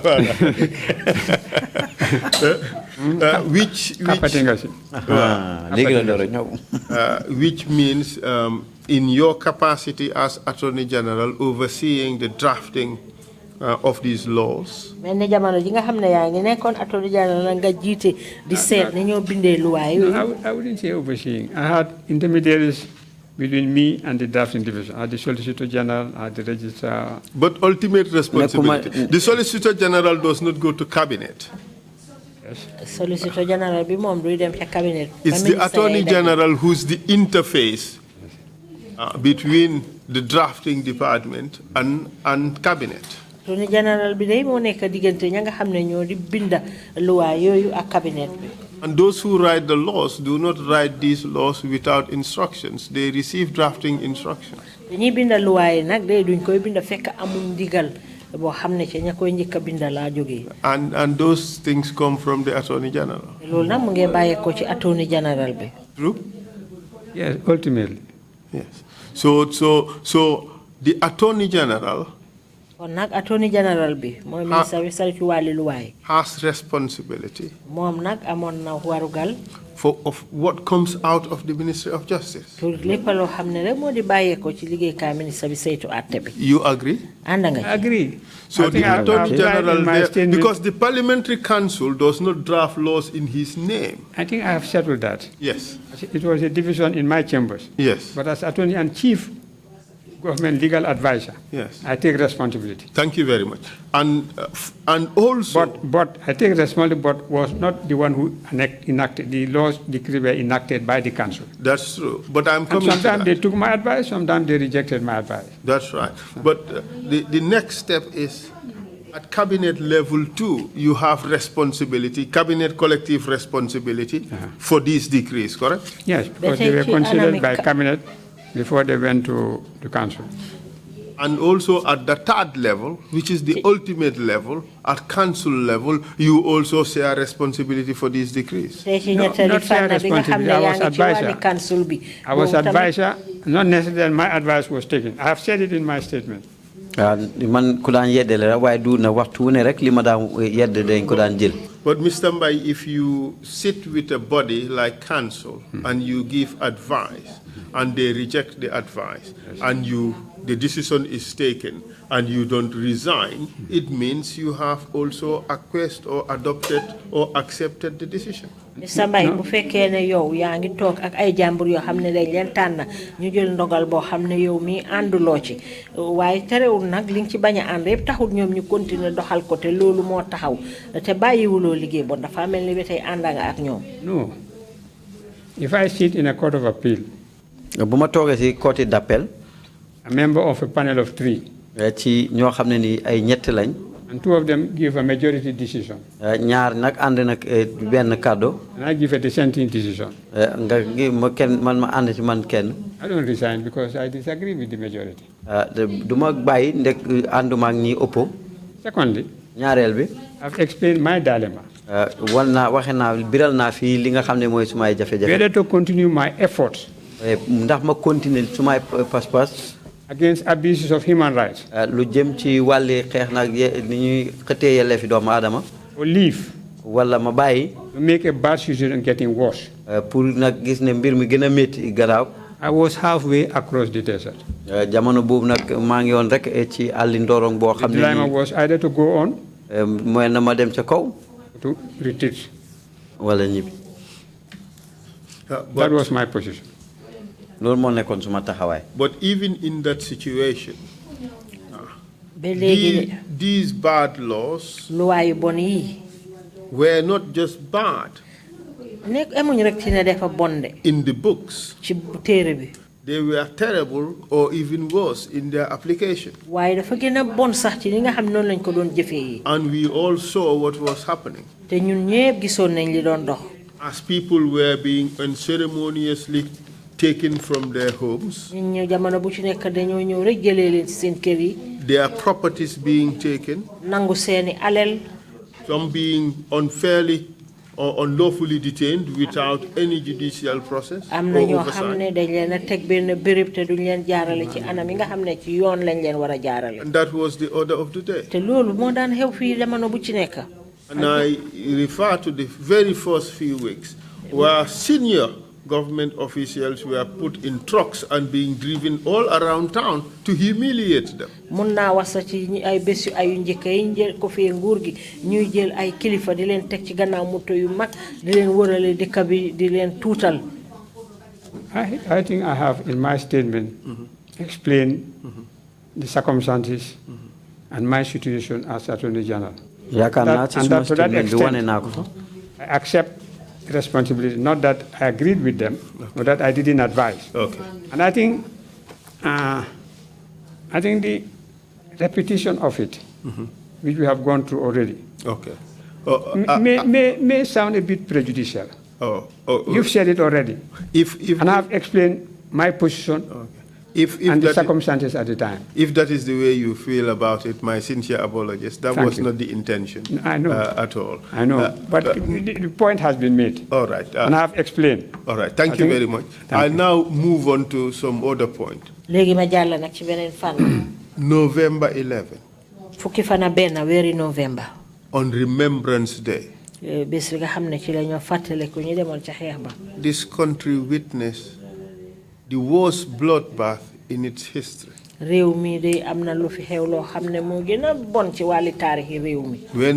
which means in your capacity as Attorney General overseeing the drafting of these laws. I wouldn't say overseeing. I had intermediaries between me and the drafting division. I had the Solicitor General, I had the Registrar. But ultimate responsibility. The Solicitor General does not go to cabinet. Yes. Solicitor General be mom do dem cabinet. It's the Attorney General who's the interface between the drafting department and cabinet. Attorney General bi day mo nek digënté ña nga xamné ñoo di binda loi yoyu ak cabinet bi. And those who write the laws do not write these laws without instructions. They receive drafting instructions. Dañuy binda loi nak day duñ koy binda fekk amuñ digal bo xamné ci ña koy ñëk binda la joggé. And those things come from the Attorney General. Lool nak mu ngi bayé ko ci Attorney General bi. True? Yes, ultimately. Yes. So the Attorney General Attorney General bi moy ministre bi sal ci wali loi has responsibility mom nak amon na warugal of what comes out of the Ministry of Justice. pour lepp lo xamne rek modi baye ko ci liggéey ka ministre bi saytu atté bi. You agree? Andanga. I agree. So the Attorney General there, because the Parliamentary Council does not draft laws in his name. I think I have settled that. Yes. It was a division in my chambers. Yes. But as Attorney and Chief Government Legal Advisor, yes, I take responsibility. Thank you very much. And also, but I take responsibility, but was not the one who enacted the laws. Decrees were enacted by the council. That's true. But I'm coming. And sometimes they took my advice, sometimes they rejected my advice. That's right. But the next step is at cabinet level too. You have responsibility, cabinet collective responsibility for these decrees. Correct? Yes, because they were considered by cabinet before they went to the council. And also at the third level, which is the ultimate level, at council level, you also share responsibility for these decrees. No, not share responsibility. I was advisor. I was advisor. Not necessarily my advice was taken. I have said it in my statement. But Mr. Mbai, if you sit with a body like council and you give advice and they reject the advice and the decision is taken and you don't resign, it means you have also acquiesced or adopted or accepted the decision. Mr. Mbai, bu fekkee ne yow yaa ngi toog ak ay jàmbur yoo xam ne dañ leen tànn ñu jël ndogal boo xam ne yow mi ànduloo ci waaye terewul nag li nga ci bañ a ànd yëpp taxul ñoom ñu continuer doxal ko te loolu moo taxaw te bàyyiwuloo liggéey bon dafa mel ni ba tey ànd nga ak ñoom. No. If I sit in a court of appeal, bu ma toogee ci court d'appel, a member of a panel of 3, ci ñoo xam ne ni ay ñett lañ, and 2 of them give a majority decision. ñaar nag ànd nag benn kàddu. And I give a dissenting decision. nga gi ma kenn man ma ànd ci man kenn. I don't resign because I disagree with the majority. du ma bàyyi ndek ànduma ak ñi ëpp. Secondly, ñaareel bi, I've explained my dilemma. waxe naa biral naa fii li nga xam ne mooy sumay jafe-jafe. Whether to continue my efforts ndax ma continuer sumay pas-pas against abuses of human rights, lu jëm ci wàlli xeex nag ni ñuy xëtee yelleefi doomu aadama, or leave wala ma bàyyi to make a bad situation getting worse. pour nag gis ne mbir mi gën a métti garaaw. I was halfway across the desert. Jamono boobu nag maa ngi woon rek ci àlli ndorong boo xam ne. The dilemma was either to go on. Mooy na ma dem ca kaw. To retreat. Wala ñibbi. That was my position. Loolu moo nekkoon suma taxawaay. But even in that situation, these bad laws were not just bad in the books. They were terrible or even worse in their application. And we all saw what was happening. As people were being unceremoniously taken from their homes, their properties being taken, some being unfairly or unlawfully detained without any judicial process or oversight. And that was the order of the day. And I refer to the very first few weeks where senior government officials were put in trucks and being driven all around town to humiliate them. I think I have in my statement explained the circumstances and my situation as Attorney General. And that to that extent, I accept responsibility, not that I agreed with them, but that I didn't advise. Okay. And I think the repetition of it, which we have gone through already, may sound a bit prejudicial. You've said it already. And I've explained my position and the circumstances at the time. If that is the way you feel about it, my sincere apologies. That was not the intention at all. I know, but the point has been made. All right. And I've explained. All right, thank you very much. I'll now move on to some other point. November 11. On Remembrance Day. This country witnessed the worst bloodbath in its history. When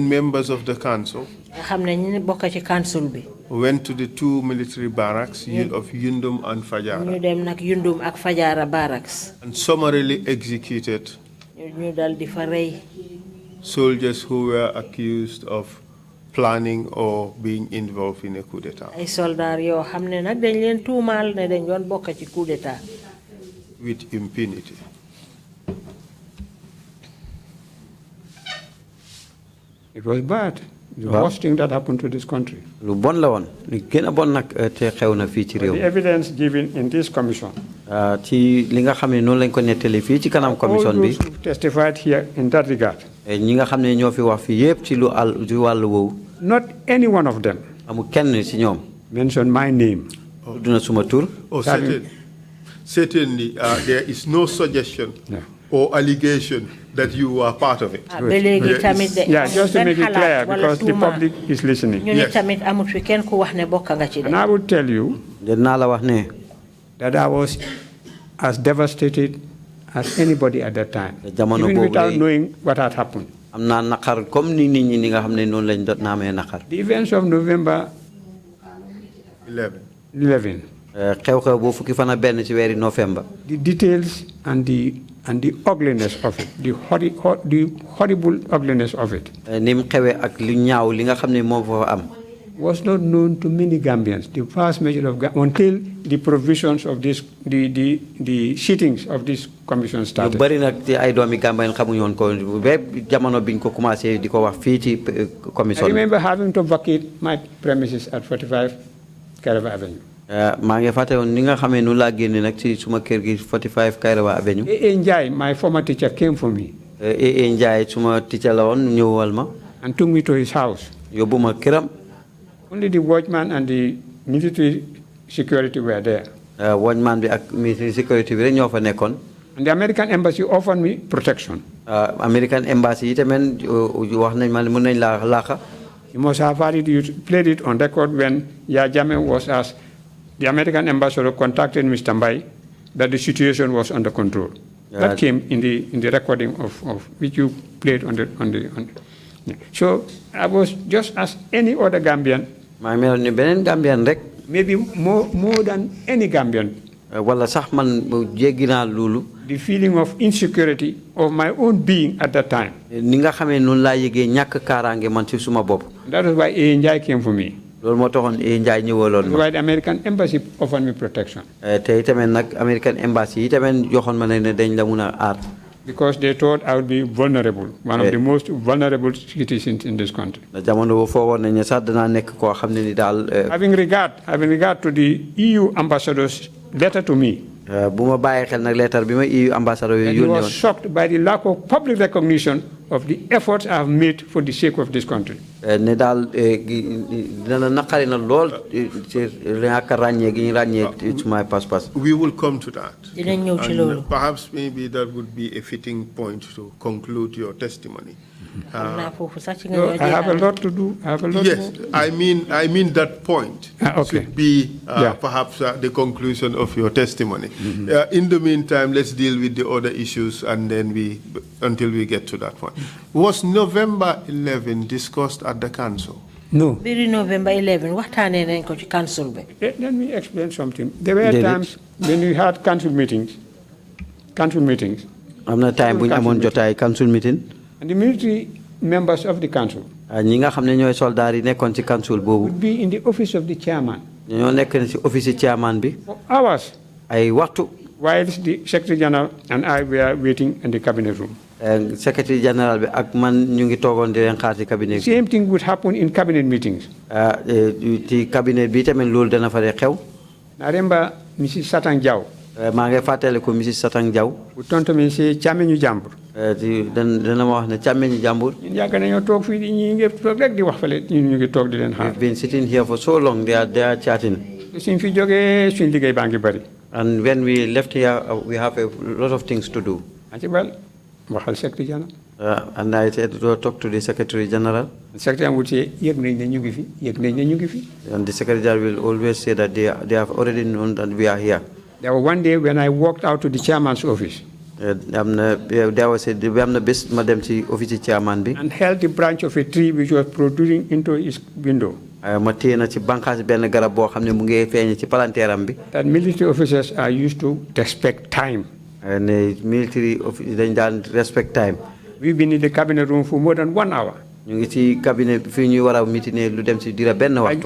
members of the council went to the two military barracks of Yundum and Fajara and summarily executed soldiers who were accused of planning or being involved in a coup d'etat. With impunity. It was bad. The worst thing that happened to this country. The evidence given in this commission. All those who testified here in that regard. Not any one of them mentioned my name. Certainly, there is no suggestion or allegation that you are part of it. Yeah, just to make it clear, because the public is listening. Yes. And I would tell you that I was as devastated as anybody at that time, even without knowing what had happened. The events of November 11. The details and the ugliness of it, the horrible ugliness of it, was not known to many Gambians, the vast majority of Gambians, until the provisions of this, the sittings of this commission started. I remember having to vacate my premises at 45 Kerr Avenue. My former teacher came for me and took me to his house. Only the watchman and the military security were there. And the American embassy offered me protection. American embassy, you must have heard it, you played it on record when Yajame was asked, the American ambassador contacted Mr. Mbai that the situation was under control. That came in the recording of which you played on the. Yeah. So I was just as any other Gambian. Maybe more than any Gambian. The feeling of insecurity of my own being at that time. That is why A. Njai came for me. That's why the American embassy offered me protection. Because they thought I would be vulnerable, one of the most vulnerable citizens in this country. Having regard to the EU ambassador's letter to me, he was shocked by the lack of public recognition of the efforts I have made for the sake of this country. We will come to that. And perhaps maybe that would be a fitting point to conclude your testimony. I have a lot to do. Yes, I mean that point should be perhaps the conclusion of your testimony. In the meantime, let's deal with the other issues and then until we get to that point. Was November 11 discussed at the council? No. Very November 11. What time did you council? Let me explain something. There were times when we had council meetings. Council meetings. I'm not time when I'm on council meeting. And the military members of the council would be in the office of the chairman for hours whilst the Secretary General and I were waiting in the cabinet room. Secretary General Same thing would happen in cabinet meetings. I remember Mrs. Satang Jau. Mrs. Satang Jau. Would turn to me and say, Chamenu Jambur. We've been sitting here for so long, they are chatting. And when we left here, we have a lot of things to do. I said, well, and I said, talk to the Secretary General. The Secretary would say, and the Secretary General will always say that they have already known that we are here. There was one day when I walked out to the chairman's office. There was a madam office chairman and held the branch of a tree which was protruding into his window. That military officers are used to respect time. And military officers respect time. We've been in the cabinet room for more than 1 hour.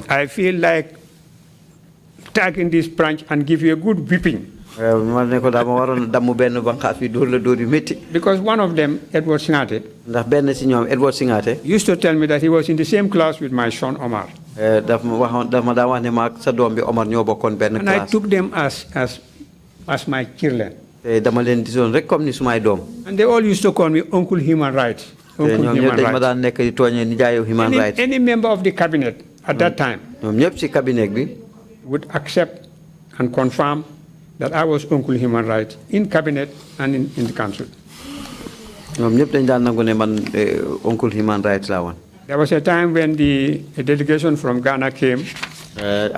I feel like tagging this branch and give you a good whipping. Because one of them, Edward Singate, used to tell me that he was in the same class with my son Omar. And I took them as my children. And they all used to call me Uncle Human Rights. Uncle Human Rights. Any member of the cabinet at that time would accept and confirm that I was Uncle Human Rights in cabinet and in the council. Uncle Human Rights. There was a time when a delegation from Ghana came. And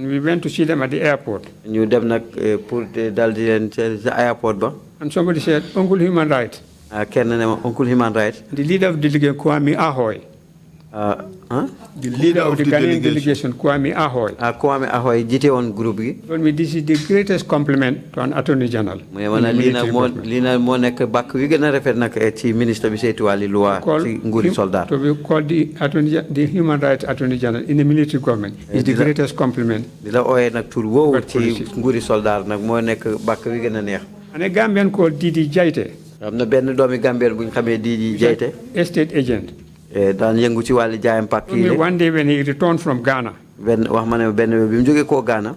we went to see them at the airport. And somebody said, Uncle Human Rights. Uncle Human Rights. The leader of the delegation, Kwame Ahoy. The leader of the Ghanaian delegation, Kwame Ahoy. Kwame Ahoy, on group. Told me this is the greatest compliment to an attorney general. To be called the human rights attorney general in the military government is the greatest compliment. And a Gambian called Didi Jaite, estate agent. One day when he returned from Ghana,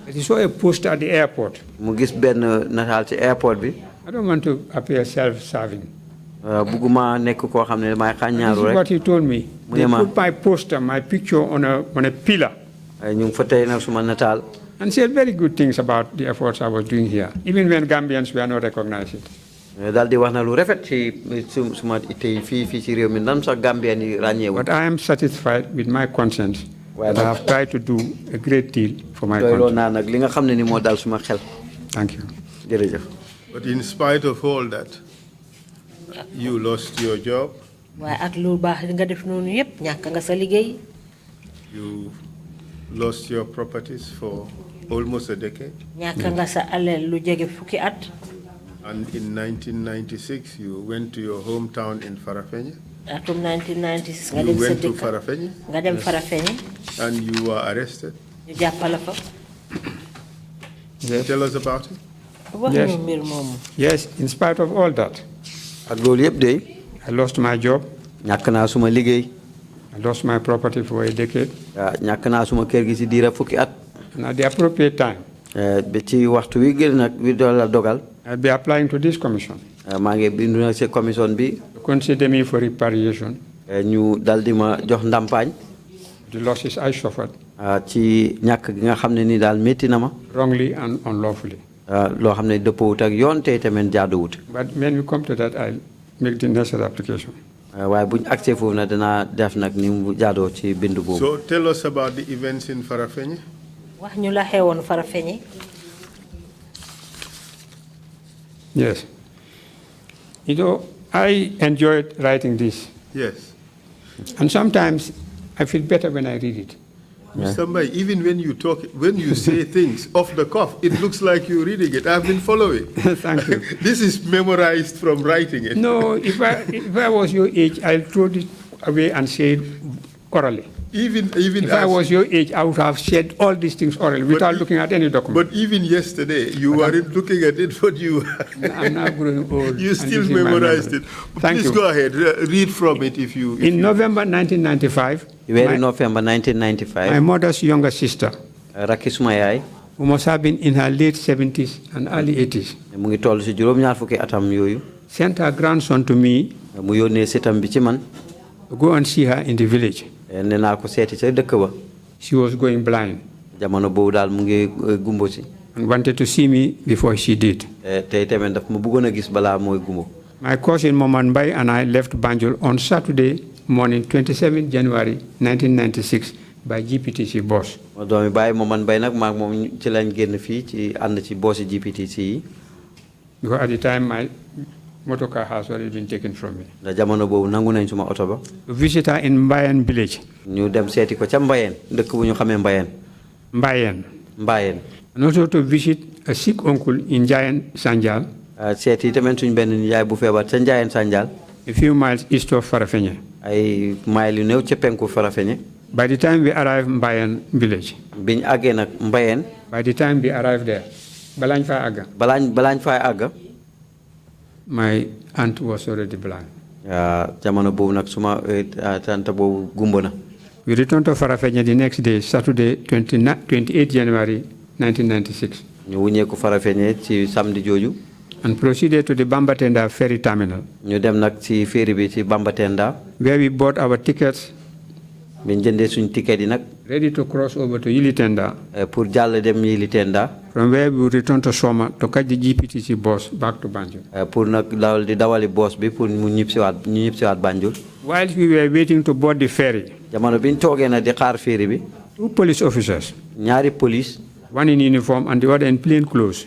he saw a poster at the airport. I don't want to appear self-serving. This is what he told me. They put my poster, my picture on a pillar. And said very good things about the efforts I was doing here, even when Gambians were not recognizing it. But I am satisfied with my conscience But I have tried to do a great deal for my country. Thank you. But in spite of all that, you lost your job. You lost your properties for almost a decade. And in 1996, you went to your hometown in Farafenni. You went to Farafenni. And you were arrested. Yes. Tell us about it. Yes. Yes, in spite of all that, I lost my job. I lost my property for a decade. And at the appropriate time, I'll be applying to this commission. Consider me for reparation. The losses I suffered wrongly and unlawfully. But when we come to that, I'll make the necessary application. So tell us about the events in Farafenni. Yes. You know, I enjoyed writing this. Yes. And sometimes I feel better when I read it. Mr. Mbai, even when you talk, when you say things off the cuff, it looks like you're reading it. I've been following. Thank you. This is memorized from writing it. No, if I was your age, I'll throw it away and say it orally. Even if I was your age, I would have said all these things orally without looking at any document. But even yesterday, you weren't looking at it, but you... I'm now growing old. You still memorized it. Please go ahead. Read from it if you... In November 1995... November 1995... My mother's younger sister... who must have been in her late 70s and early 80s... sent her grandson to me... to go and see her in the village. She was going blind and wanted to see me before she did. My cousin Maman Mbai and I left Banjul on Saturday morning, 27 January 1996 by GPTC bus. Because at the time my motor car has already been taken from me. To visit her in Mbayan village. Mbayan. And also to visit a sick uncle in Giant Sanjal. A few miles east of Farafenni. By the time we arrived in Mbayan village. By the time we arrived there. My aunt was already blind. We returned to Farafenni the next day, Saturday, 28 January 1996. And proceeded to the Bambatenda ferry terminal, where we bought our tickets, ready to cross over to Yilitenda, from where we would return to Soma to catch the GPTC bus back to Banjul. While we were waiting to board the ferry, 2 police officers, one in uniform and the other in plain clothes,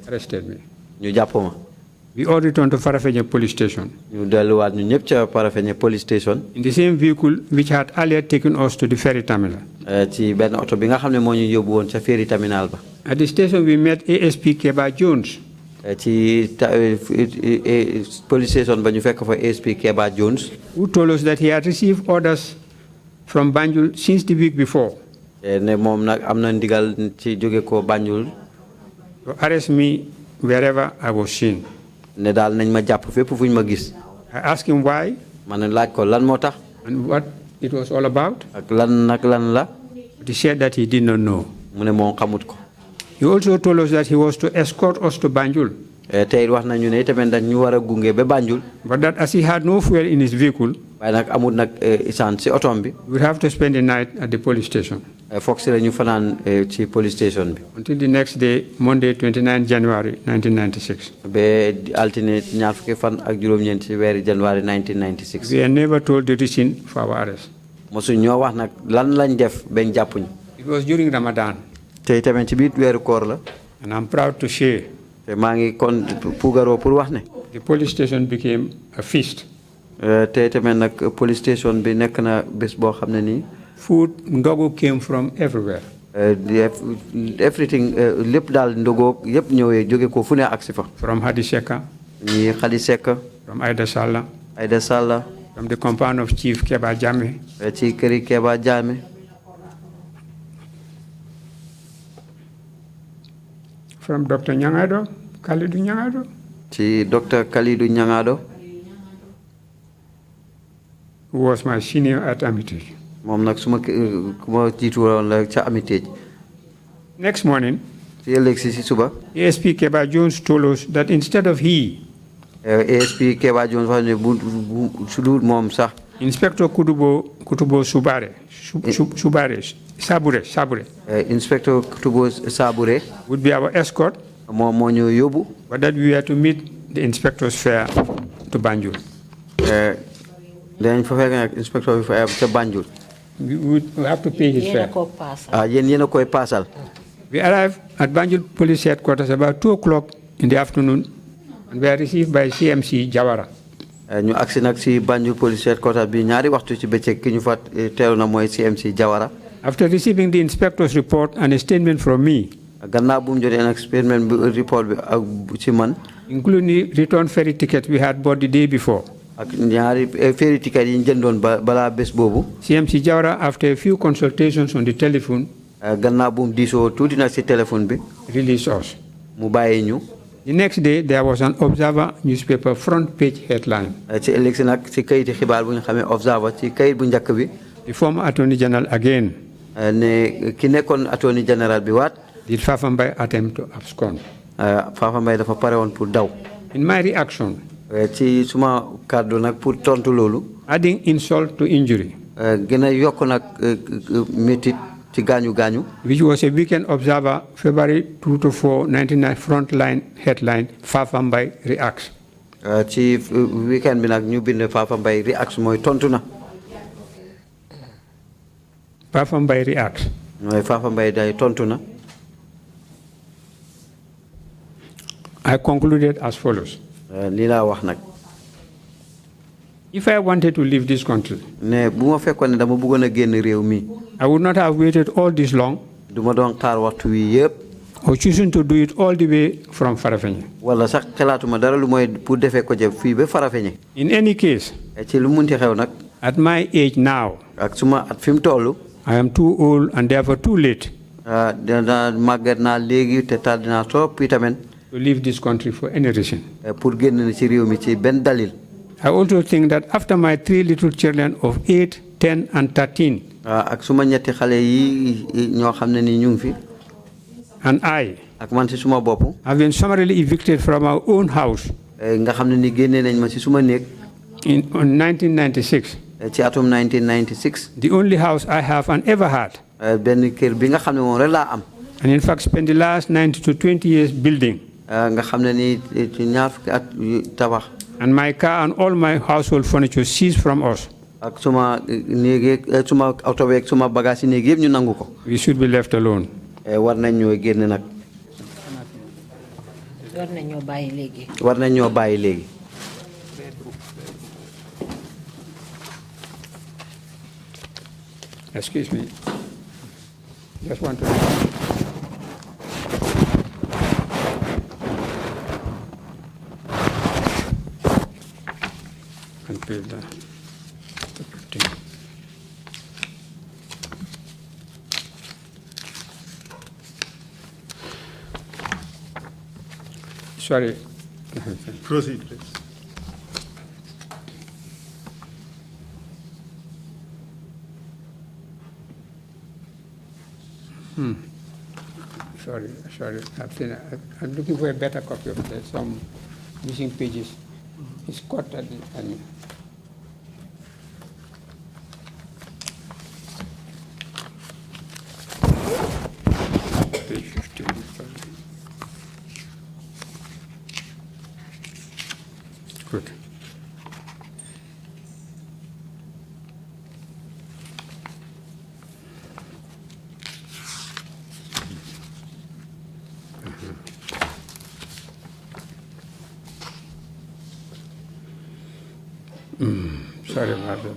arrested me. We all returned to Farafenni police station. In the same vehicle which had earlier taken us to the ferry terminal. At the station we met ASP Keba Jones. Who told us that he had received orders from Banjul since the week before. To arrest me wherever I was seen. I asked him why and what it was all about. But he said that he did not know. He also told us that he was to escort us to Banjul. But that as he had no fuel in his vehicle, we would have to spend the night at the police station. Until the next day, Monday, 29 January 1996. We are never told the reason for our arrest. mosu ñoo wax nag lan lañ def bañ jàppuñ. It was during Ramadan. Tey tamit ci biir weeru koor la. And I'm proud to share. te maa ngi kon puugaroo pour wax ne. The police station became a feast. Tey tamit nag police station bi nekk na bés boo xam ne nii. Food ndogu came from everywhere. Everything lépp daal ndogoo yëpp ñëwee jóge ko fu ne agsi fa. From Hadi Seka. ñii Hadi Seka. From Aida Salla. Aida Salla. From the compound of Chief Keba Jame. ci këri Keba Jame. From Dr. Nyangado, Khalidou Nyangado. ci Dr. Khalidou Nyangado. Who was my senior at Amitage. moom nag su ma jiitu woon la ca Amitage. Next morning, ci ëllëg si suba. ASP Keba Jones told us that instead of he, ASP Keba Jones wax ne bu su dul moom sax. Inspector Kutubo Sabure. Inspector Kutubo Sabure would be our escort. moom moo ñu yóbbu. But that we had to meet the inspector's fare to Banjul. dañ fa fekk nag inspector bi fa ca Banjul. We would have to pay his fare. yéen a koy paasal. We arrived at Banjul Police Headquarters about 2 o'clock in the afternoon and we are received by CMC Jawara. ñu agsi nag si Banjul Police Headquarters bi ñaari waxtu ci bëccëg ki ñu fa teew na mooy CMC Jawara. After receiving the inspector's report and a statement from me, gannaaw bu mu jotee nag statement bi report bi ak ci man. including the return ferry ticket we had bought the day before. ak ñaari ferry ticket yi ñu jëndoon balaa bés boobu. CMC Jawara, after a few consultations on the telephone, gannaaw bu mu diisoo tuuti nag si téléphone bi. released us. mu bàyyi ñu. The next day, there was an Observer newspaper front page headline. ci ëllëg si nag si kayiti xibaar bu ñu xamee Observer ci kayit bu njëkk bi. The former Attorney General again. ne ki nekkoon Attorney General bi waat. Did Fafa Mbai attempt to abscond? Fafa Mbai dafa pare woon pour daw. In my reaction, ci suma kàddu nag pour tontu loolu. adding insult to injury. gën a yokk nag métit ci gaañu gaañu. Which was a Weekend Observer, February 2 to 4, 1999 frontline headline, Fafa Mbai reacts. ci weekend bi nag ñu bind Fafa Mbai reacts mooy tontu na. Fafa Mbai reacts. mooy Fafa Mbai day tontu na. I concluded as follows. lii laa wax nag. If I wanted to leave this country, ne bu ma fekkoon ne dama bëggoon a génn réew mi. I would not have waited all this long. du ma doon xaar waxtu wi yëpp. or choosing to do it all the way from Farafenni. wala sax xalaatuma dara lu mooy pour defee ko jëm fii ba Farafenni. In any case, ci lu munti xew nag. at my age now, ak suma at fi mu toll. I am too old and therefore too late. dina màggat naa léegi te tardé naa trop itamit. to leave this country for any reason. pour génn ci réew mi ci benn dalil. I also think that after my 3 little children of 8, 10, and 13, ak suma ñetti xale yi ñoo xam ne ni ñu ngi fi. and I, ak man ci suma bopp. have been summarily evicted from our own house. nga xam ne ni génne nañ ma ci suma néeg. On 1996. ci atum 1996. The only house I have and ever had. benn kër bi nga xam ne moom rek laa am. And in fact spent the last 19 to 20 years building. nga xam ne ni ci ñaar fukki at tabax. And my car and all my household furniture seized from us. ak suma néeg suma auto beeg suma bagage yi néeg yëpp ñu nangu ko. We should be left alone. war nañ ñoo génn nag. war nañ ñoo bàyyi léegi. war nañ ñoo bàyyi léegi. Excuse me. Just want to. Unpeel the thing. Sorry. Proceed, please. Sorry. I'm looking for a better copy of that. Some missing pages. It's cut at the end. Page 15. Good. sorry about that.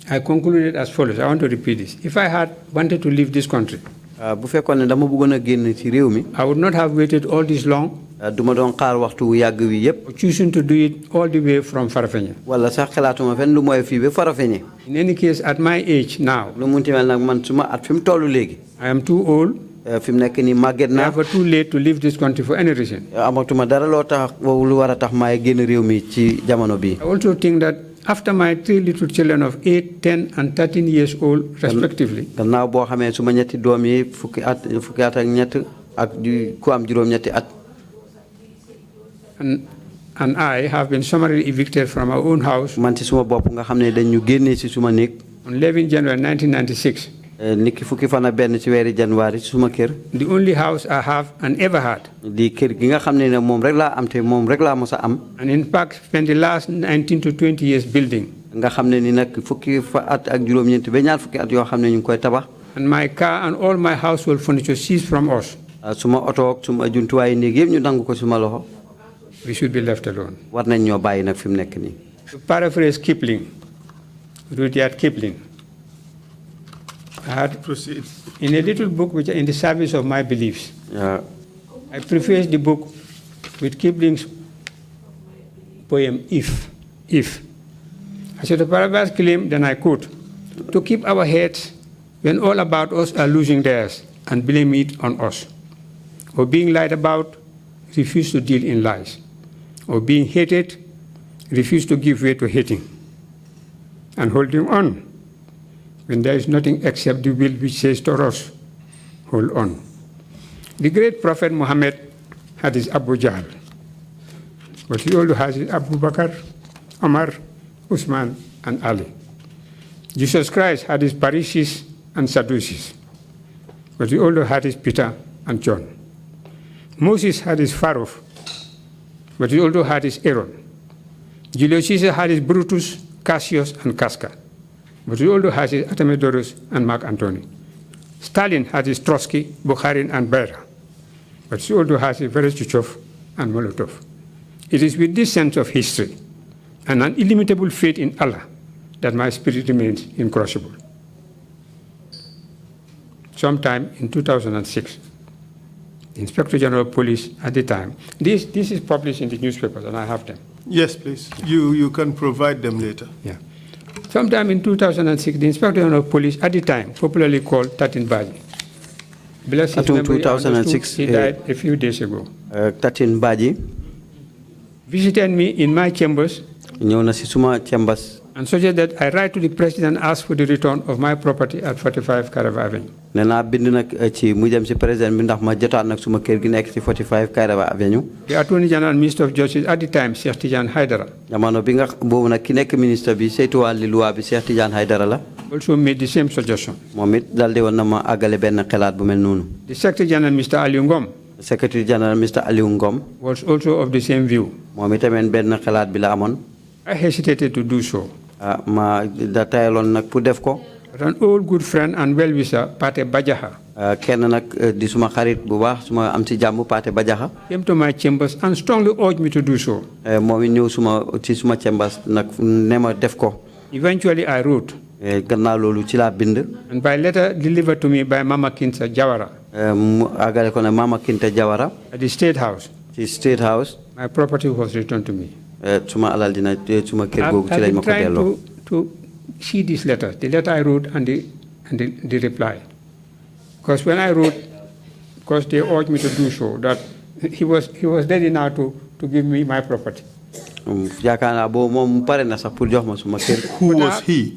I concluded as follows. I want to repeat this. If I had wanted to leave this country, I would not have waited all this long, choosing to do it all the way from Farafenni. In any case, at my age now, I am too old. Never too late to leave this country for any reason. I also think that after my 3 little children of 8, 10, and 13 years old, respectively, and I have been summarily evicted from our own house on 11 January 1996. The only house I have and ever had. And in fact, spent the last 19 to 20 years building. And my car and all my household furniture seized from us. We should be left alone. To paraphrase Kipling, Rudyard Kipling, I had proceed in a little book which in the service of my beliefs. I prefaced the book with Kipling's poem If. I said the paraphrase claim, then I quote, to keep our heads when all about us are losing theirs and blame it on us. Or being lied about, refuse to deal in lies. Or being hated, refuse to give way to hating. And holding on when there is nothing except the will which says to us, hold on. The great Prophet Muhammad had his Abu Jahl, but he also has his Abu Bakr, Omar, Usman, and Ali. Jesus Christ had his Pharisees and Sadducees, but he also had his Peter and John. Moses had his Pharaoh, but he also had his Aaron. Julius Caesar had his Brutus, Cassius, and Casca, but he also has his Artemidorus and Mark Antony. Stalin had his Trotsky, Bukharin, and Beria, but he also has his Vereshchukov and Molotov. It is with this sense of history and an illimitable faith in Allah that my spirit remains incrushable. Sometime in 2006, the Inspector General of Police at the time, this is published in the newspapers and I have them. Yes, please. You can provide them later. Yeah. Sometime in 2006, the Inspector General of Police at the time, popularly called Tatin Baji. Bless his memory, 2006, he died a few days ago. Tatin Baji visited me in my chambers and suggested that I write to the President and ask for the return of my property at 45 Kairaba Avenue. The Attorney General and Minister of Justice at the time, Sheikh Tijan Haidara, also made the same suggestion. The Secretary General, Mr. Aliou Ngom, Secretary General Mr. Aliou Ngom was also of the same view. I hesitated to do so. But an old good friend and well-wisher, Pate Bajaha, came to my chambers and strongly urged me to do so. Eventually, I wrote, and by letter delivered to me by Mama Kinsa Jawara, at the State House, my property was returned to me. I've been trying to see this letter, the letter I wrote and the reply. Because when I wrote, because they urged me to do so, that he was ready now to give me my property. Who was he?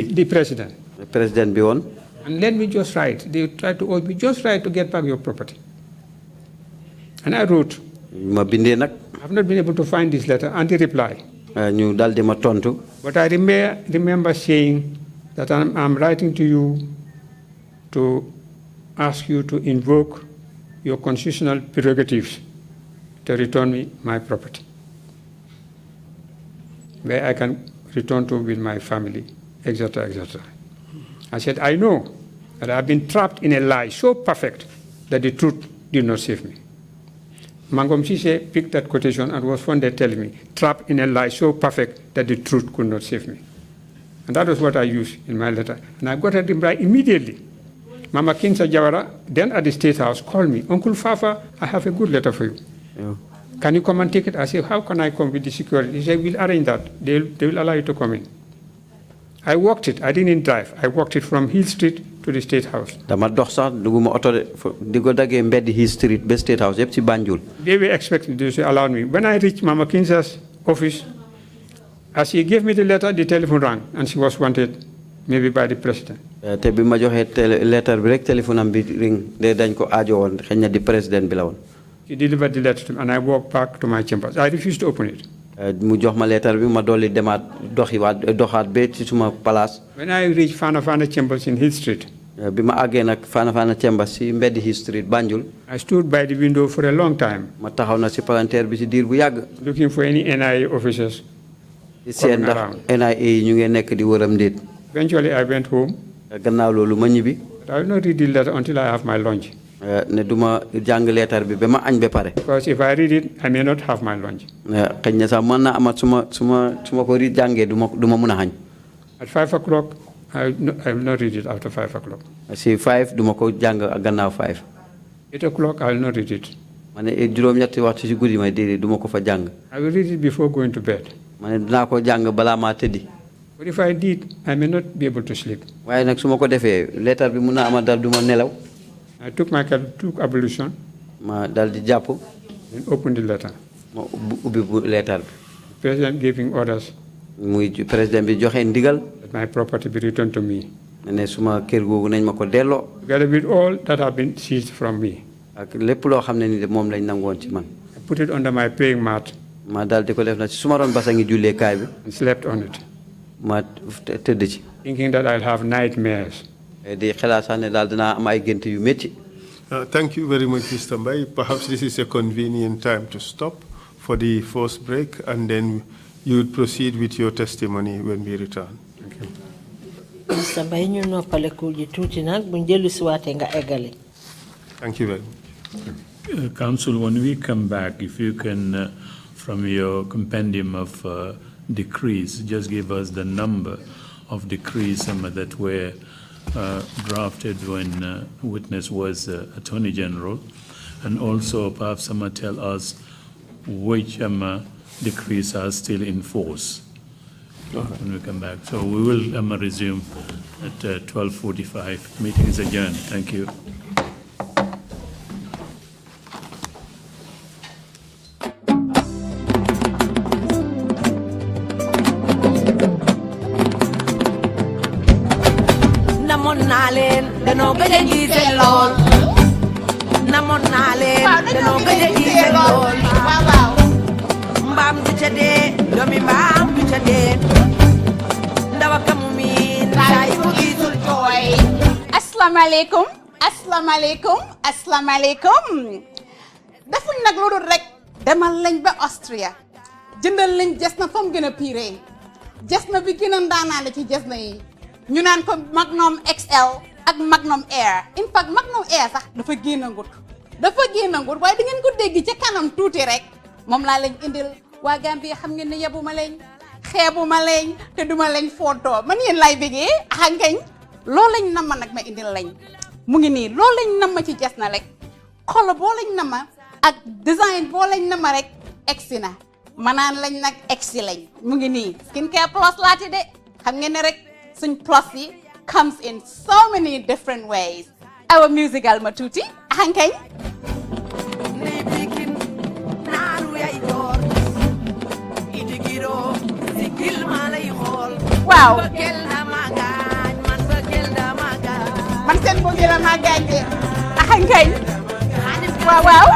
The president. The president beyond. And let me just write. They tried to urge me, just write to get back your property. And I wrote, I've not been able to find this letter and the reply. But I remember saying that I'm writing to you to ask you to invoke your constitutional prerogatives to return me my property, where I can return to with my family, etc., etc. I said, I know that I've been trapped in a lie so perfect that the truth did not save me. Mangom Sise picked that quotation and was one day telling me, trapped in a lie so perfect that the truth could not save me. And that was what I used in my letter. And I got a reply immediately. Mama Kinsa Jawara, then at the State House, called me, Uncle Fafa, I have a good letter for you. Yeah. Can you come and take it? I said, how can I come with the security? He said, we'll arrange that. They will allow you to come in. I walked it. I didn't drive. I walked it from Hill Street to the State House. Dama dox sax duguma auto di ko dagge mbedd Hill Street be State House yep ci Banjul. They were expecting to allow me. When I reached Mama Kinsa's office, as she gave me the letter, the telephone rang, and she was wanted maybe by the president. Te bi ma joxe letter bi rek telephone am bi ring de dañ ko aajo won xeyna di president bi la won. She delivered the letter to me and I walked back to my chambers. I refused to open it. Mu jox ma letter bi ma doli demat doxat be ci suma place. When I reached Fana chambers in Hill Street, bi ma agge nak Fana chambers ci mbedd Hill Street Banjul, I stood by the window for a long time. Ma taxaw na ci palanteer bi ci diir bu yàgg. Looking for any NIA officers. Seen ndax NIA ñu ngi nekk di wëram déet. Eventually I went home. Gannaaw loolu ma ñibbi. I will not read the letter until I have my lunch. Ne duma jàng letter bi ba ma añ ba pare. Because if I read it, I may not have my lunch. Xëy na sax mën na amat suma ko read jàngee duma mën a xañ. At 5 o'clock, I will not read it after 5 o'clock. Si 5 duma ko jàng gannaaw 5. 8 o'clock, I will not read it. Ma ne juróom-ñetti waxtu ci guddi may déedéet duma ko fa jàng. I will read it before going to bed. Ma ne dinaa ko jàng balaa maa tëddi. But if I did, I may not be able to sleep. Waaye nag su ma ko defee letter bi mun na ama dal duma nelaw. I took my took ablution. Ma dal di jàpp. And opened the letter. Ma ubbi letter bi. President giving orders. Muy président bi joxe ndigal. That my property be returned to me. Ne suma kër googu nañ ma ko delloo. Together with all that have been seized from me. Ak lépp loo xam ne ni moom lañ nangoon ci man. I put it under my praying mat. Ma dal di ko def na ci suma ron basangi julleekaay bi. And slept on it. Ma tëdd ci. Thinking that I'll have nightmares. Di xalaat sax ne daal dinaa am ay gént yu métti. Thank you very much, Mr. Mbai. Perhaps this is a convenient time to stop for the first break, and then you would proceed with your testimony when we return. Thank you. Mr. Mbai, ñu noppaleku ji tuuti nag buñ dellu si waatee nga eggali. Thank you very much. Council, when we come back, if you can, from your compendium of decrees, just give us the number of decrees that were drafted when witness was Attorney General, and also perhaps tell us which decrees are still in force when we come back. So we will resume at 12:45. Meeting is adjourned. Thank you. Danoo gëj a gisee lool namoon naa leen danoo gëj a gisee lool mbaam du ca dee doomi mbaam du ca dee ndawa kamu miin saa yi ko gisul jooy. asalaamaaleykum asalaamaaleykum asalaamaaleykum defuñ nag lu dul rek demal lañ ba Austria jëndal lañ jes na fa mu gën a piree jes na bi gën a ndaanaale ci jes na yi ñu naan ko Magnum XL ak Magnum Air. In fact Magnum Air sax dafa génnangut waaye di ngeen ko dégg ca kanam tuuti rek moom laa leen indil waa Gambie xam ngeen ne yebuma leen xeebuma leen te duma leen footoo man yéen laay bëggee xangañ loolu lañ nama nag ma indil lañ mu ngi nii loolu lañ nama ci jes na rek xolo boo lañ nama ak design boo lañ nama rek egsi na manaan lañ nag egsi lañ mu ngi nii skincare plus laati de xam ngeen ne rek suñ plus yi comes in so many different ways. Our musical matuti, hankeng. Wow. Man sen bo gela magande. Hankeng. Wow wow.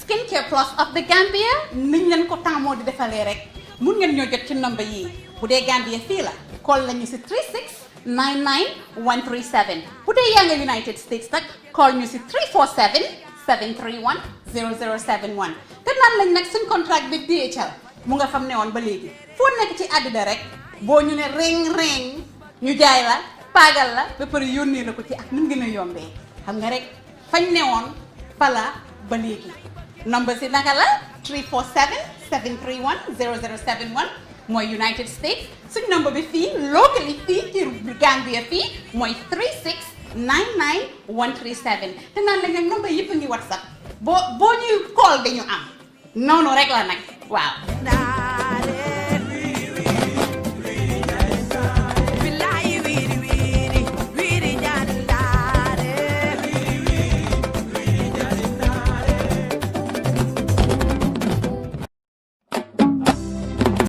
Skincare Plus of the Gambia niñ leen ko tàmmoo di defalee rek mun ngeen ñoo jot ci number yi bu dee Gambia fii la call lañu si 36 99 137 bu dee yaa nga United States nag call ñu si 347 731 0071 te naan lañ nag suñ contract bi DHL mu nga fam newoon ba léegi foo nekk ci àddina rek boo ñu ne ring ñu jaay la paagal la ba pare yónnee la ko ci ak nu mu gën a yombee xam nga rek fañ newoon fala ba léegi number si naka la 347 731 0071 mooy United States suñ number bi fii locally fii ci Gambia fii mooy 3699137 te naan lañ nag number yëpp a ngi WhatsApp boo ñuy call dañu am noonu rek la nag waaw